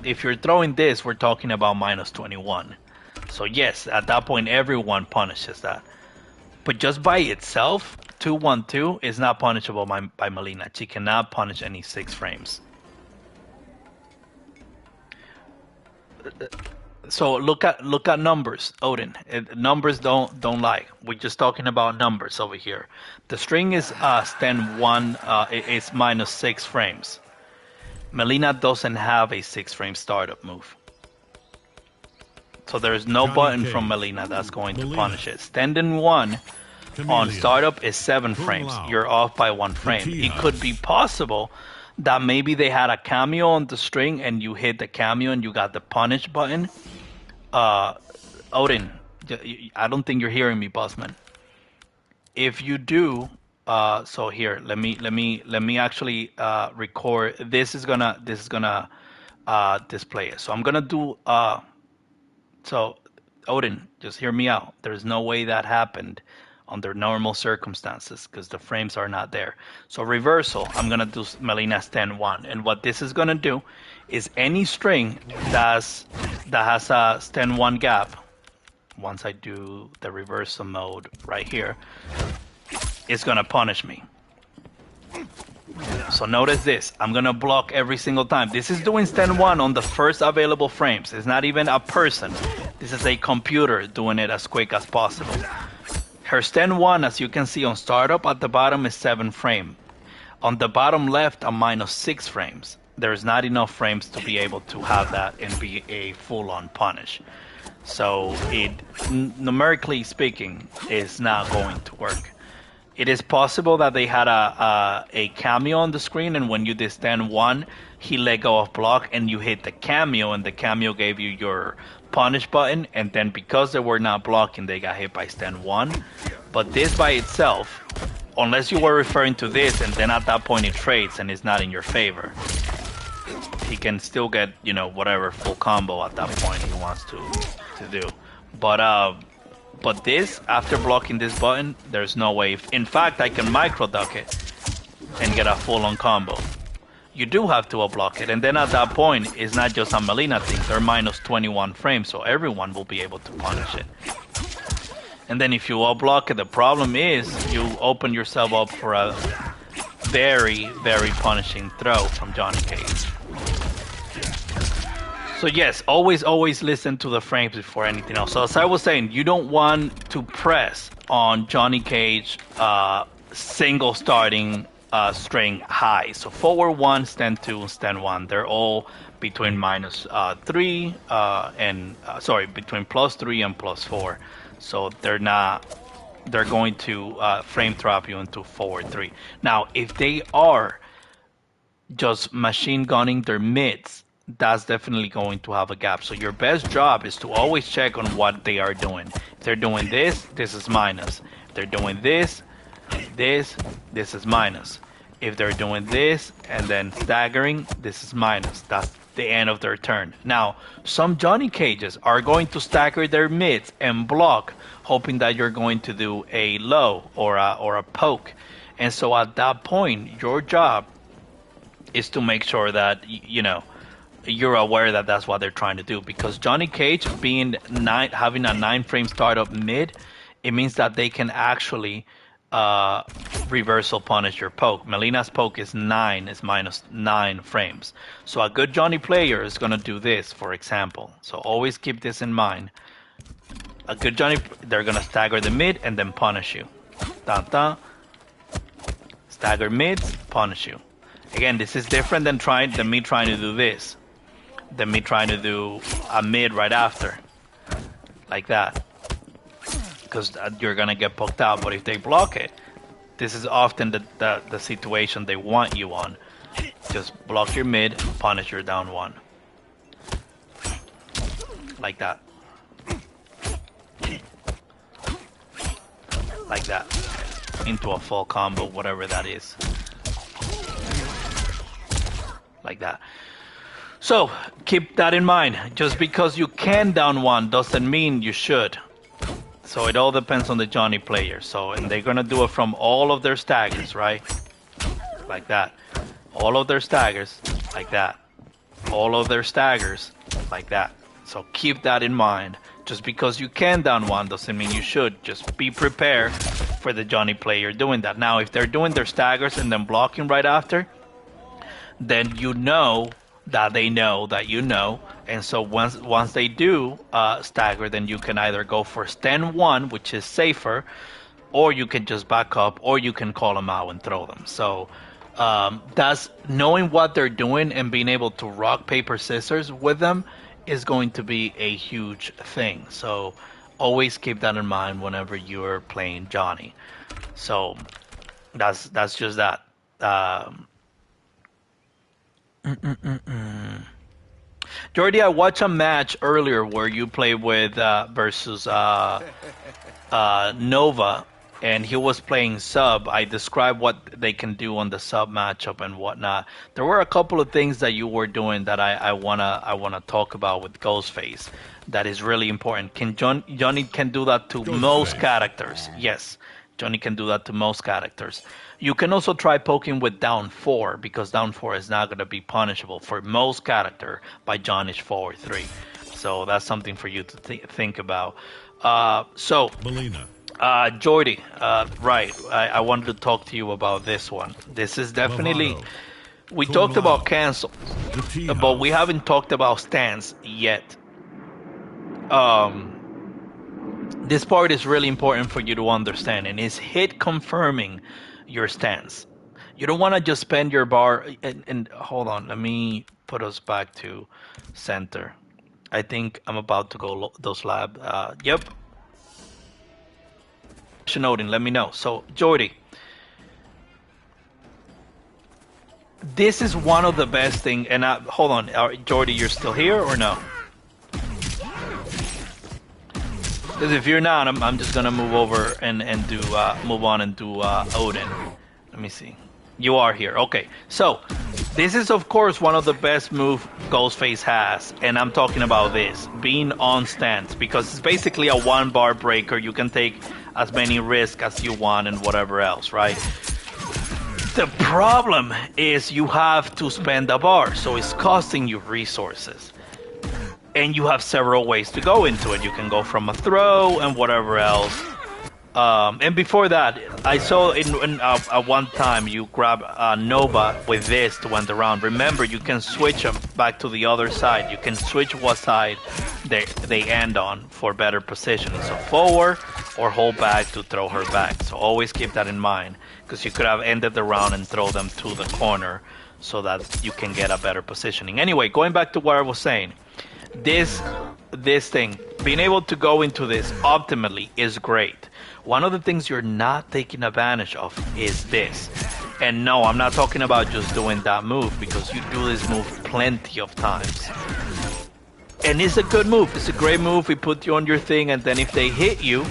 if you're throwing this, we're talking about minus 21. So yes, at that point, everyone punishes that. But just by itself, 2-1-2 is not punishable by Melina. She cannot punish any 6 frames. So look at numbers, Odin. Numbers don't lie. We're just talking about numbers over here. The string is stand 1. It's minus 6 frames. Melina doesn't have a 6 frame startup move. So there's no button from Melina that's going to punish it. Standing 1 on startup is 7 frames. You're off by 1 frame. It could be possible that maybe they had a cameo on the string and you hit the cameo and you got the punish button. Odin, I don't think you're hearing me, Bossman. If you do So here, let me actually record. This is gonna display it. So I'm gonna do so Odin, just hear me out. There's no way that happened under normal circumstances because the frames are not there. So reversal, I'm gonna do Melina stand one, and what this is gonna do is any string that has a stand one gap. Once I do the reversal mode right here, it's gonna punish me. So notice this. I'm gonna block every single time. This is doing stand one on the first available frames. It's not even a person. This is a computer doing it as quick as possible. Her stand one, as you can see on startup at the bottom, is 7 frame. On the bottom left, I'm -6 frames. There's not enough frames to be able to have that and be a full-on punish. So it, numerically speaking, is not going to work. It is possible that they had a cameo on the screen, and when you did stand one, he let go of block, and you hit the cameo, and the cameo gave you your punish button, and then because they were not blocking, they got hit by stand one. But this by itself, unless you were referring to this, and then at that point it trades and it's not in your favor, he can still get, you know, whatever full combo at that point he wants to do. But this, after blocking this button, there's no way. In fact, I can micro duck it and get a full-on combo. You do have to block it, and then at that point, it's not just a Melina thing. They're -21 frames, so everyone will be able to punish it. And then if you block it, the problem is you open yourself up for a very, very punishing throw from Johnny Cage. So yes, always listen to the frames before anything else. So as I was saying, you don't want to press on Johnny Cage single starting string high. So forward 1, stand 2, stand 1. They're all between -3 and between +3 and +4. So they're going to frame trap you into forward 3. Now, if they are just machine gunning their mids, that's definitely going to have a gap. So your best job is to always check on what they are doing. If they're doing this, this is minus. If they're doing this is minus. If they're doing this and then staggering, this is minus. That's the end of their turn. Now, some Johnny Cages are going to stagger their mids and block, hoping that you're going to do a low or a poke. And so at that point, your job is to make sure that, you know, you're aware that that's what they're trying to do, because Johnny Cage being having a 9 frame startup mid, it means that they can actually reversal punish your poke. Melina's poke is -9 frames. So a good Johnny player is gonna do this, for example. So always keep this in mind. A good Johnny, they're gonna stagger the mid and then punish you. Stagger mids, punish you. Again, this is different than me trying to do this. Than me trying to do a mid right after, like that, because you're gonna get poked out. But if they block it, this is often the situation they want you on. Just block your mid, punish your down 1, like that, like that, into a full combo, whatever that is, like that. So keep that in mind. Just because you can down 1 doesn't mean you should. So it all depends on the Johnny player. So, and they're gonna do it from all of their staggers, right? Like that. All of their staggers, like that. All of their staggers, like that. So keep that in mind. Just because you can down 1 doesn't mean you should. Just be prepared for the Johnny player doing that. Now, if they're doing their staggers and then blocking right after, then you know that they know that you know, and so once they do stagger, then you can either go for stand 1, which is safer, or you can just back up, or you can call them out and throw them. So that's knowing what they're doing and being able to rock paper scissors with them is going to be a huge thing. So always keep that in mind whenever you're playing Johnny. So that's just that. Jordi, I watched a match earlier where you played with versus Nova, and he was playing sub. I described what they can do on the sub matchup and whatnot. There were a couple of things that you were doing that I wanna talk about with Ghostface. That is really important. Johnny can do that to most characters. Yes, Johnny can do that to most characters. You can also try poking with down 4 because down 4 is not gonna be punishable for most character by Johnny's forward 3. So that's something for you to think about. So Melina. Jordy, right. I wanted to talk to you about this one. This is definitely. Lovato. We Kung talked about Lao. cancel, The Tea but we House. haven't talked about stance yet. Um, this part is really important for you to understand, and is hit confirming your stance. You don't want to just spend your bar. And hold on, let me put us back to center. I think I'm about to go those lab. Yep. Noting, let me know. So, Jordy, this is one of the best thing. And hold on, Jordy, you're still here or no? Because if you're not, I'm just gonna move over and do move on and do Odin. Let me see. You are here. Okay. So this is of course one of the best move Ghostface has, and I'm talking about this being on stance because it's basically a 1-bar breaker. You can take as many risks as you want and whatever else, right? The problem is you have to spend a bar, so it's costing you resources. And you have several ways to go into it. You can go from a throw and whatever else. And before that, I saw at one time you grab Nova with this to end the round. Remember, you can switch them back to the other side. You can switch what side they end on for better positioning. So forward or hold back to throw her back. So always keep that in mind because you could have ended the round and throw them to the corner so that you can get a better positioning. Anyway, going back to what I was saying. This thing, being able to go into this optimally is great. One of the things you're not taking advantage of is this. And no, I'm not talking about just doing that move because you do this move plenty of times. And it's a good move. It's a great move. We put you on your thing, and then if they hit you,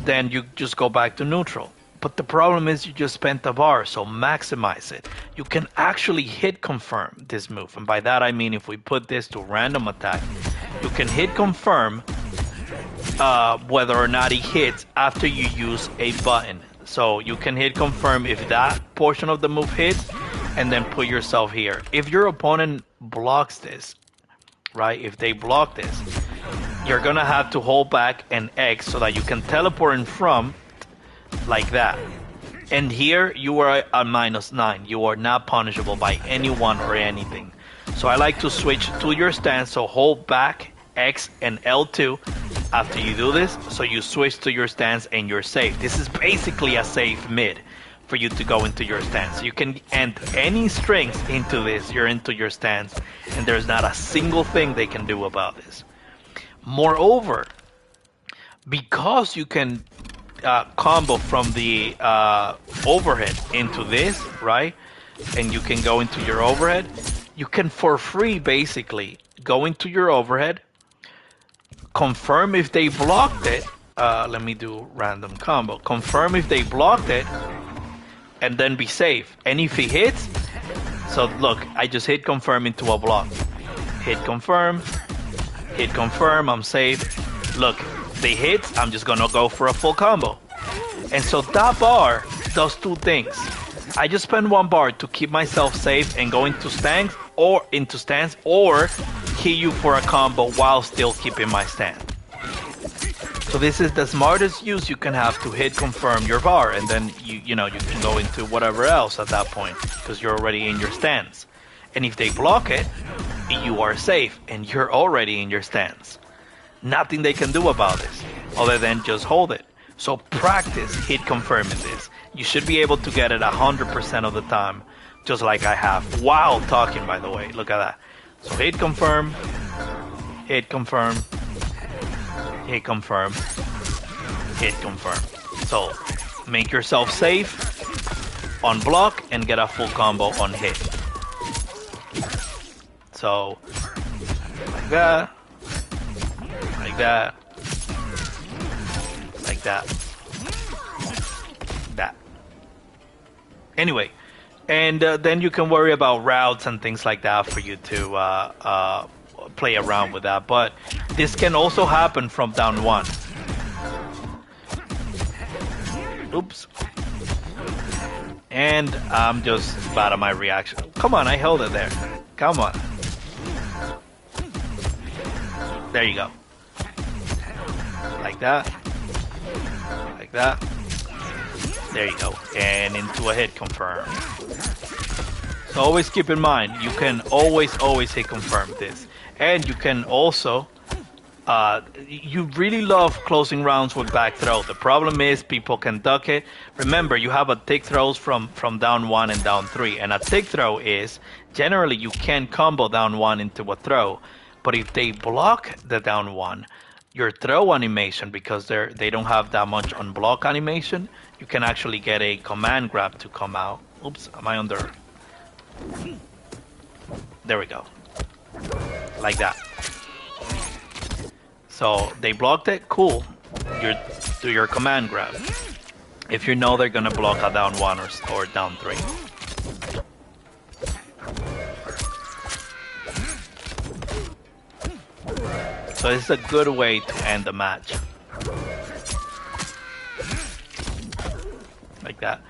then you just go back to neutral. But the problem is you just spent the bar, so maximize it. You can actually hit confirm this move. And by that I mean if we put this to random attack, you can hit confirm whether or not he hits after you use a button. So you can hit confirm if that portion of the move hits and then put yourself here. If your opponent blocks this, right? If they block this, you're gonna have to hold back an X so that you can teleport in from like that. And here you are at -9. You are not punishable by anyone or anything. So I like to switch to your stance. So hold back X and L2 after you do this. So you switch to your stance and you're safe. This is basically a safe mid for you to go into your stance. You can end any strings into this. You're into your stance. And there's not a single thing they can do about this. Moreover, because you can combo from the overhead into this, right? And you can go into your overhead. You can for free basically go into your overhead, confirm if they blocked it. Let me do random combo. Confirm if they blocked it, and then be safe. And if he hits, so look, I just hit confirm into a block. Hit confirm, I'm safe. Look, they hit, I'm just gonna go for a full combo. And so that bar does two things. I just spend 1 bar to keep myself safe and go into stance or hit you for a combo while still keeping my stand. So this is the smartest use you can have to hit confirm your bar, and then you can go into whatever else at that point because you're already in your stance. And if they block it, you are safe and you're already in your stance. Nothing they can do about this other than just hold it. So practice hit confirming this. You should be able to get it 100% of the time, just like I have while talking, by the way. Look at that. So hit confirm, hit confirm, hit confirm, hit confirm. So make yourself safe on block and get a full combo on hit. So like that. Like that. Like that. Anyway, and then you can worry about routes and things like that for you to play around with that. But this can also happen from down one. Oops. And I'm just bad at my reaction. Come on, I held it there. Come on. There you go. Like that. Like that. There you go. And into a hit confirm. So always keep in mind, you can always hit confirm this. And you can also, you really love closing rounds with back throw. The problem is people can duck it. Remember, you have a tick throws from down one and down three. And a tick throw is, generally you can combo down one into a throw. But if they block the down one, your throw animation, because they don't have that much on block animation, you can actually get a command grab to come out. Oops, am I under? There we go. Like that. So they blocked it, cool. You do your command grab. If you know they're gonna block a down one or down three. So it's a good way to end the match. Like that.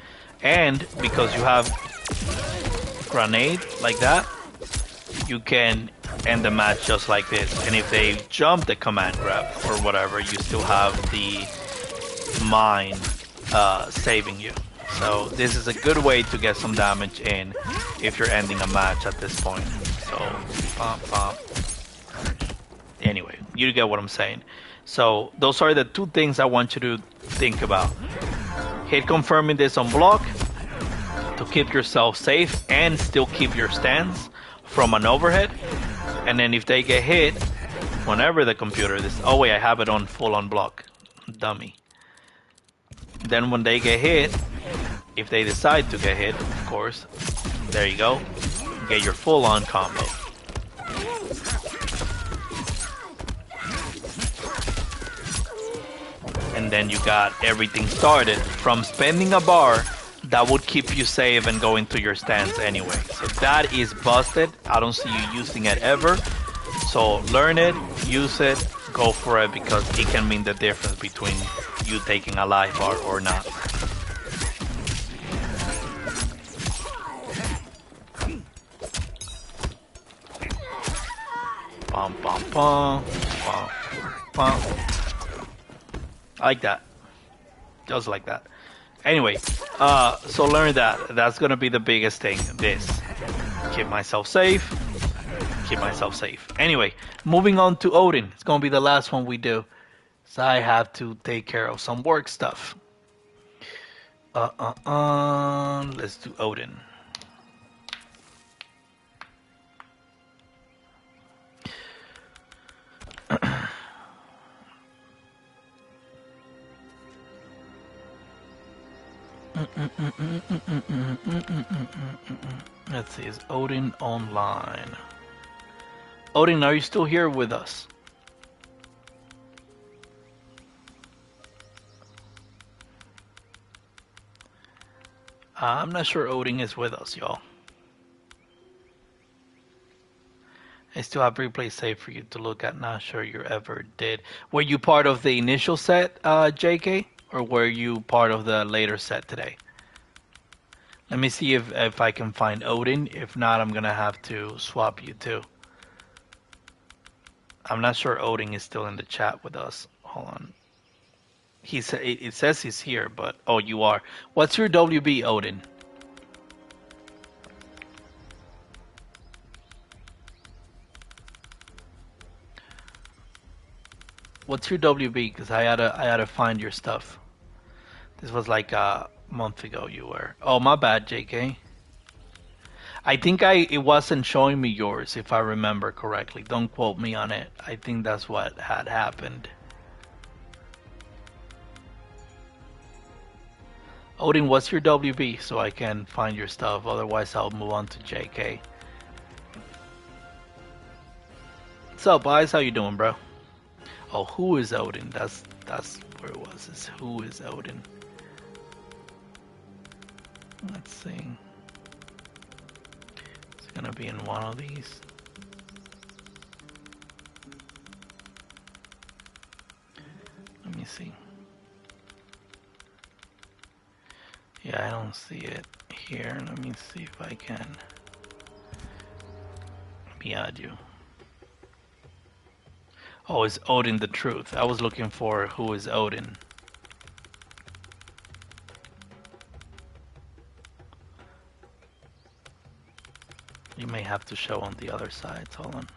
And because you have grenade like that, you can end the match just like this. And if they jump the command grab or whatever, you still have the mine saving you. So this is a good way to get some damage in if you're ending a match at this point. So, anyway, you get what I'm saying. So those are the two things I want you to think about. Hit confirming this on block to keep yourself safe and still keep your stance from an overhead. And then if they get hit, whenever the computer this, oh wait, I have it on full on block, dummy. Then when they get hit, if they decide to get hit, of course, there you go, get your full on combo. And then you got everything started from spending a bar that would keep you safe and go into your stance anyway. So that is busted. I don't see you using it ever. So learn it, use it, go for it, because it can mean the difference between you taking a life bar or not. Pom pom pom pom pom. Like that. Just like that. Anyway, so learn that. That's gonna be the biggest thing. This. Keep myself safe. Keep myself safe. Anyway, moving on to Odin. It's gonna be the last one we do. So I have to take care of some work stuff. Let's do Odin. Let's see, is Odin online? Odin, are you still here with us? I'm not sure Odin is with us, y'all. I still have replay saved for you to look at. Not sure you ever did. Were you part of the initial set, JK? Or were you part of the later set today? Let me see if I can find Odin. If not, I'm gonna have to swap you too. I'm not sure Odin is still in the chat with us. Hold on. It says he's here, but oh, you are. What's your WB, Odin? What's your WB? Because I had to find your stuff. This was like a month ago. You were. Oh, my bad, JK. I think it wasn't showing me yours, if I remember correctly. Don't quote me on it. I think that's what had happened. Odin, what's your WB so I can find your stuff? Otherwise, I'll move on to JK. What's up, guys? How you doing, bro? Oh, who is Odin? That's where it was. It's who is Odin. Let's see. It's gonna be in one of these. Let me see. Yeah, I don't see it here. Let me see if I can. Let me add you. Oh, it's Odin the Truth. I was looking for who is Odin. You may have to show on the other side. Hold on.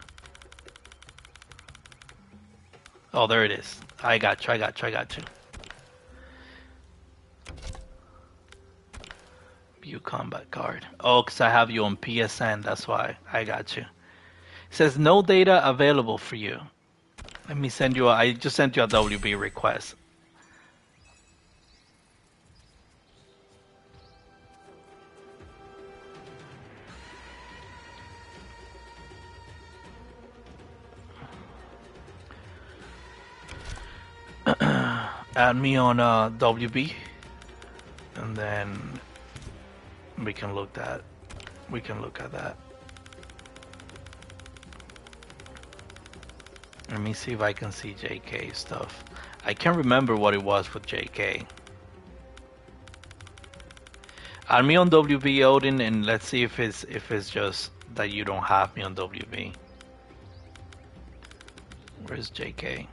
Oh, there it is. I got you. I got you. View combat card. Oh, because I have you on PSN. That's why. I got you. It says no data available for you. Let me send you I just sent you a WB request. Add me on WB, and then we can look at that. Let me see if I can see JK stuff. I can't remember what it was with JK. Add me on WB, Odin, and let's see if it's just that you don't have me on WB. Where's JK?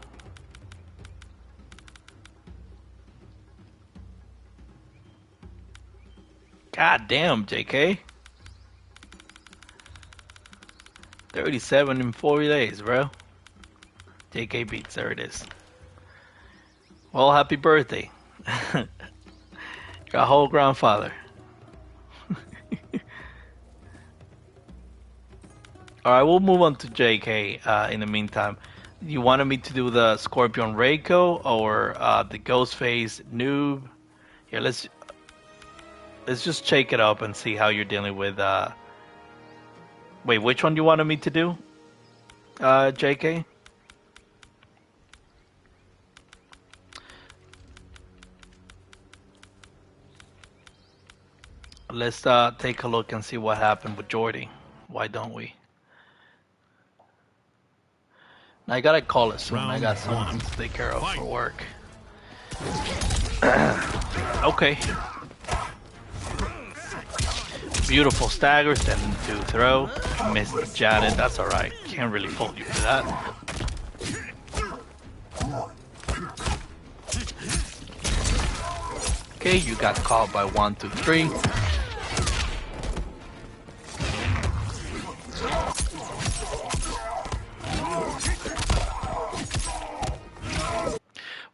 God damn, JK. 37 in 40 days, bro. JK beats, there it is. Well, happy birthday. You're a whole grandfather. Alright, we'll move on to JK in the meantime. You wanted me to do the Scorpion Reiko or the Ghostface Noob? Yeah, let's just shake it up and see how you're dealing with wait, which one you wanted me to do? JK? Let's take a look and see what happened with Jordy. Why don't we? I gotta call it soon. I got something to take care of for work. Okay. Beautiful staggers, then to throw. Missed Janet, that's alright. Can't really fault you for that. Okay, you got caught by 1, 2, 3.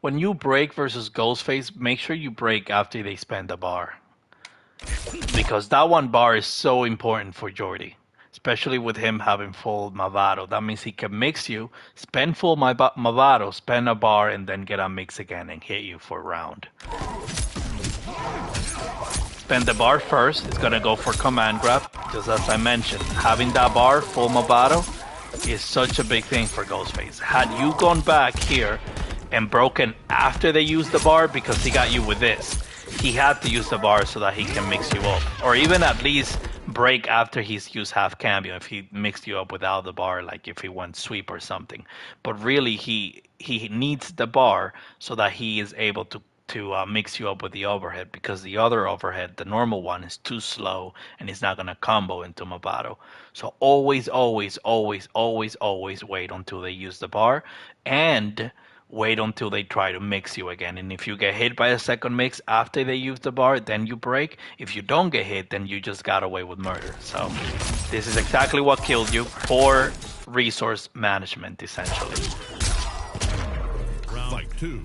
When you break versus Ghostface, make sure you break after they spend a bar. Because that one bar is so important for Jordy. Especially with him having full Mavado. That means he can mix you, spend full Mavado, spend a bar, and then get a mix again and hit you for a round. Spend the bar first. It's going to go for command grab. Just as I mentioned, having that bar, full Mavado, is such a big thing for Ghostface. Had you gone back here and broken after they used the bar, because he got you with this, he had to use the bar so that he can mix you up. Or even at least break after he's used half cambio if he mixed you up without the bar, like if he went sweep or something. But really he needs the bar so that he is able to mix you up with the overhead, because the other overhead, the normal one, is too slow and it's not going to combo into Mavado. So always wait until they use the bar, and wait until they try to mix you again. And if you get hit by a second mix after they use the bar, then you break. If you don't get hit, then you just got away with murder. So this is exactly what killed you. Poor resource management, essentially. Round 2.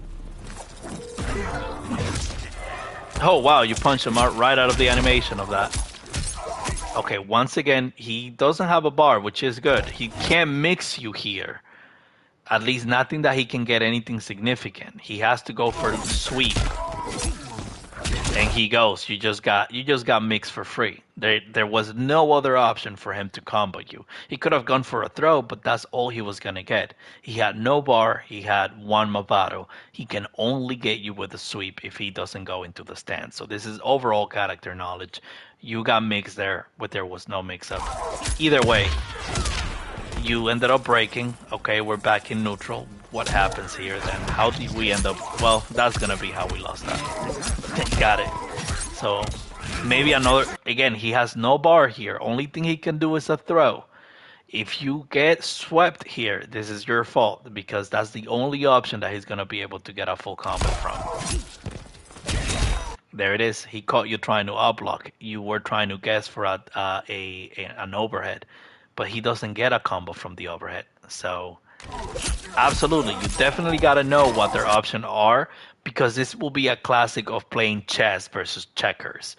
Oh wow, you punched him out right out of the animation of that. Okay, once again, he doesn't have a bar, which is good. He can't mix you here. At least nothing that he can get anything significant. He has to go for the sweep. and he goes. You just got mixed for free. There was no other option for him to combo you. He could have gone for a throw, but that's all he was gonna get. He had no bar. He had one Mavado. He can only get you with a sweep if he doesn't go into the stand. So this is overall character knowledge. You got mixed there, but there was no mix up. Either way, you ended up breaking. Okay, we're back in neutral. What happens here then? How did we end up? Well, that's gonna be how we lost that. Got it. So maybe another. Again, he has no bar here. Only thing he can do is a throw. If you get swept here, this is your fault because that's the only option that he's gonna be able to get a full combo from. There it is. He caught you trying to uplock. You were trying to guess for an overhead, but he doesn't get a combo from the overhead. So absolutely, you definitely got to know what their options are because this will be a classic of playing chess versus checkers.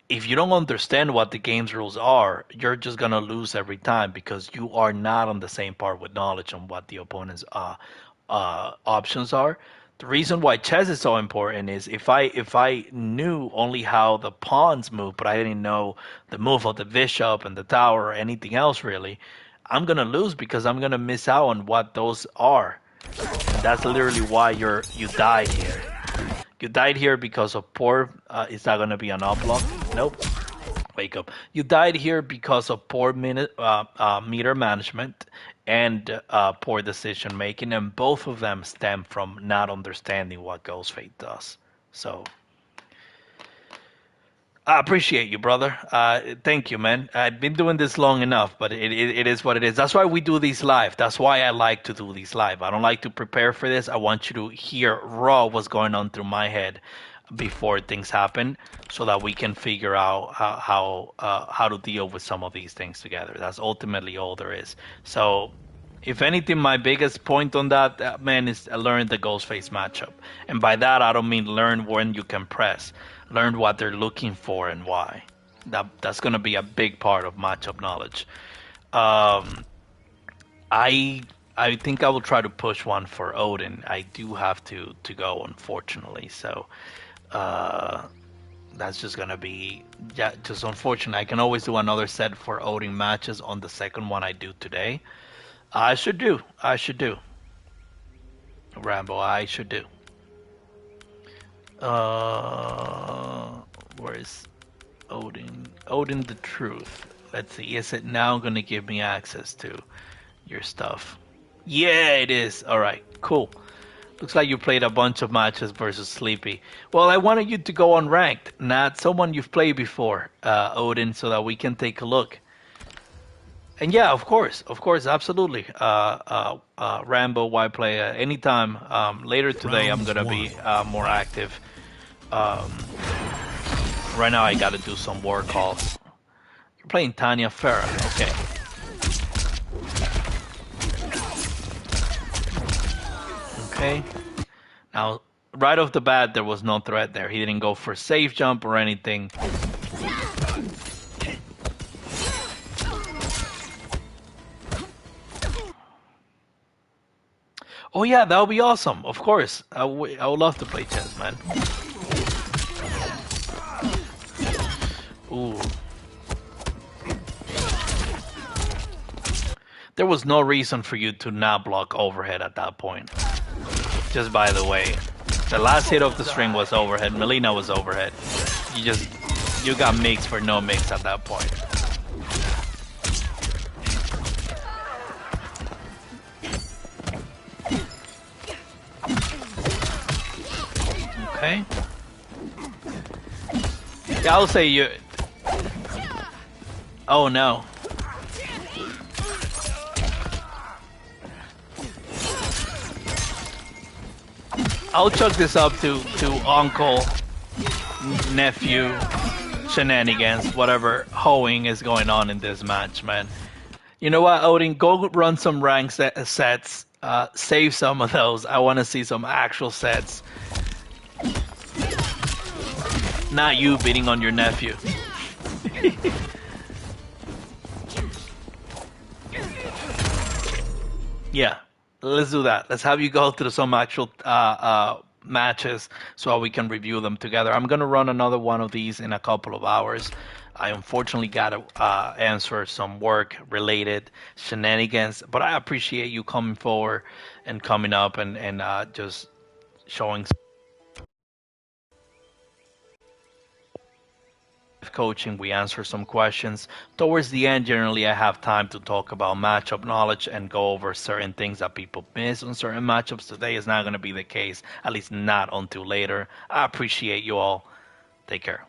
If you don't understand what the game's rules are, you're just gonna lose every time because you are not on the same part with knowledge on what the opponent's options are. The reason why chess is so important is if I knew only how the pawns move, but I didn't know the move of the bishop and the tower or anything else really, I'm gonna lose because I'm gonna miss out on what those are. And that's literally why you died here. You died here because of poor. Is that gonna be an uplock? Nope. Wake up. You died here because of poor meter management and poor decision making, and both of them stem from not understanding what Ghost Fate does. So I appreciate you, brother. Thank you, man. I've been doing this long enough, but it is what it is. That's why we do these live. That's why I like to do these live. I don't like to prepare for this. I want you to hear raw what's going on through my head before things happen, so that we can figure out how to deal with some of these things together. That's ultimately all there is. So if anything, my biggest point on that, man, is learn the Ghostface matchup. And by that, I don't mean learn when you can press. Learn what they're looking for and why. That's going to be a big part of matchup knowledge. I I think I will try to push one for Odin. I do have to go, unfortunately. So that's just gonna be, yeah, just unfortunate. I can always do another set for Odin matches on the second one I do today. I should do. I should do. Rambo, I should do. Where is Odin? Odin the Truth. Let's see. Is it now going to give me access to your stuff? Yeah, it is. All right, cool. Looks like you played a bunch of matches versus Sleepy. Well, I wanted you to go unranked, not someone you've played before, Odin, so that we can take a look. And yeah, of course, absolutely. Rambo, why play anytime. Later today, I'm gonna be more active. Right now, I gotta do some war calls. You're playing Tanya Farah, okay. Okay. Now, right off the bat, there was no threat there. He didn't go for safe jump or anything. Oh yeah, that would be awesome. Of course, I would love to play chess, man. Ooh. There was no reason for you to not block overhead at that point. Just by the way, the last hit of the string was overhead. Melina was overhead. You got mix for no mix at that point. Okay. Yeah, I'll say you. Oh no. I'll chuck this up to uncle, nephew, shenanigans, whatever hoeing is going on in this match, man. You know what, Odin? Go run some rank sets. Save some of those. I want to see some actual sets. Not you beating on your nephew. Yeah, let's do that. Let's have you go through some actual matches so we can review them together. I'm gonna run another one of these in a couple of hours. I unfortunately gotta answer some work related shenanigans, but I appreciate you coming forward and coming up and just showing coaching. We answer some questions. Towards the end, generally, I have time to talk about matchup knowledge and go over certain things that people miss on certain matchups. Today is not going to be the case, at least not until later. I appreciate you all. Take care.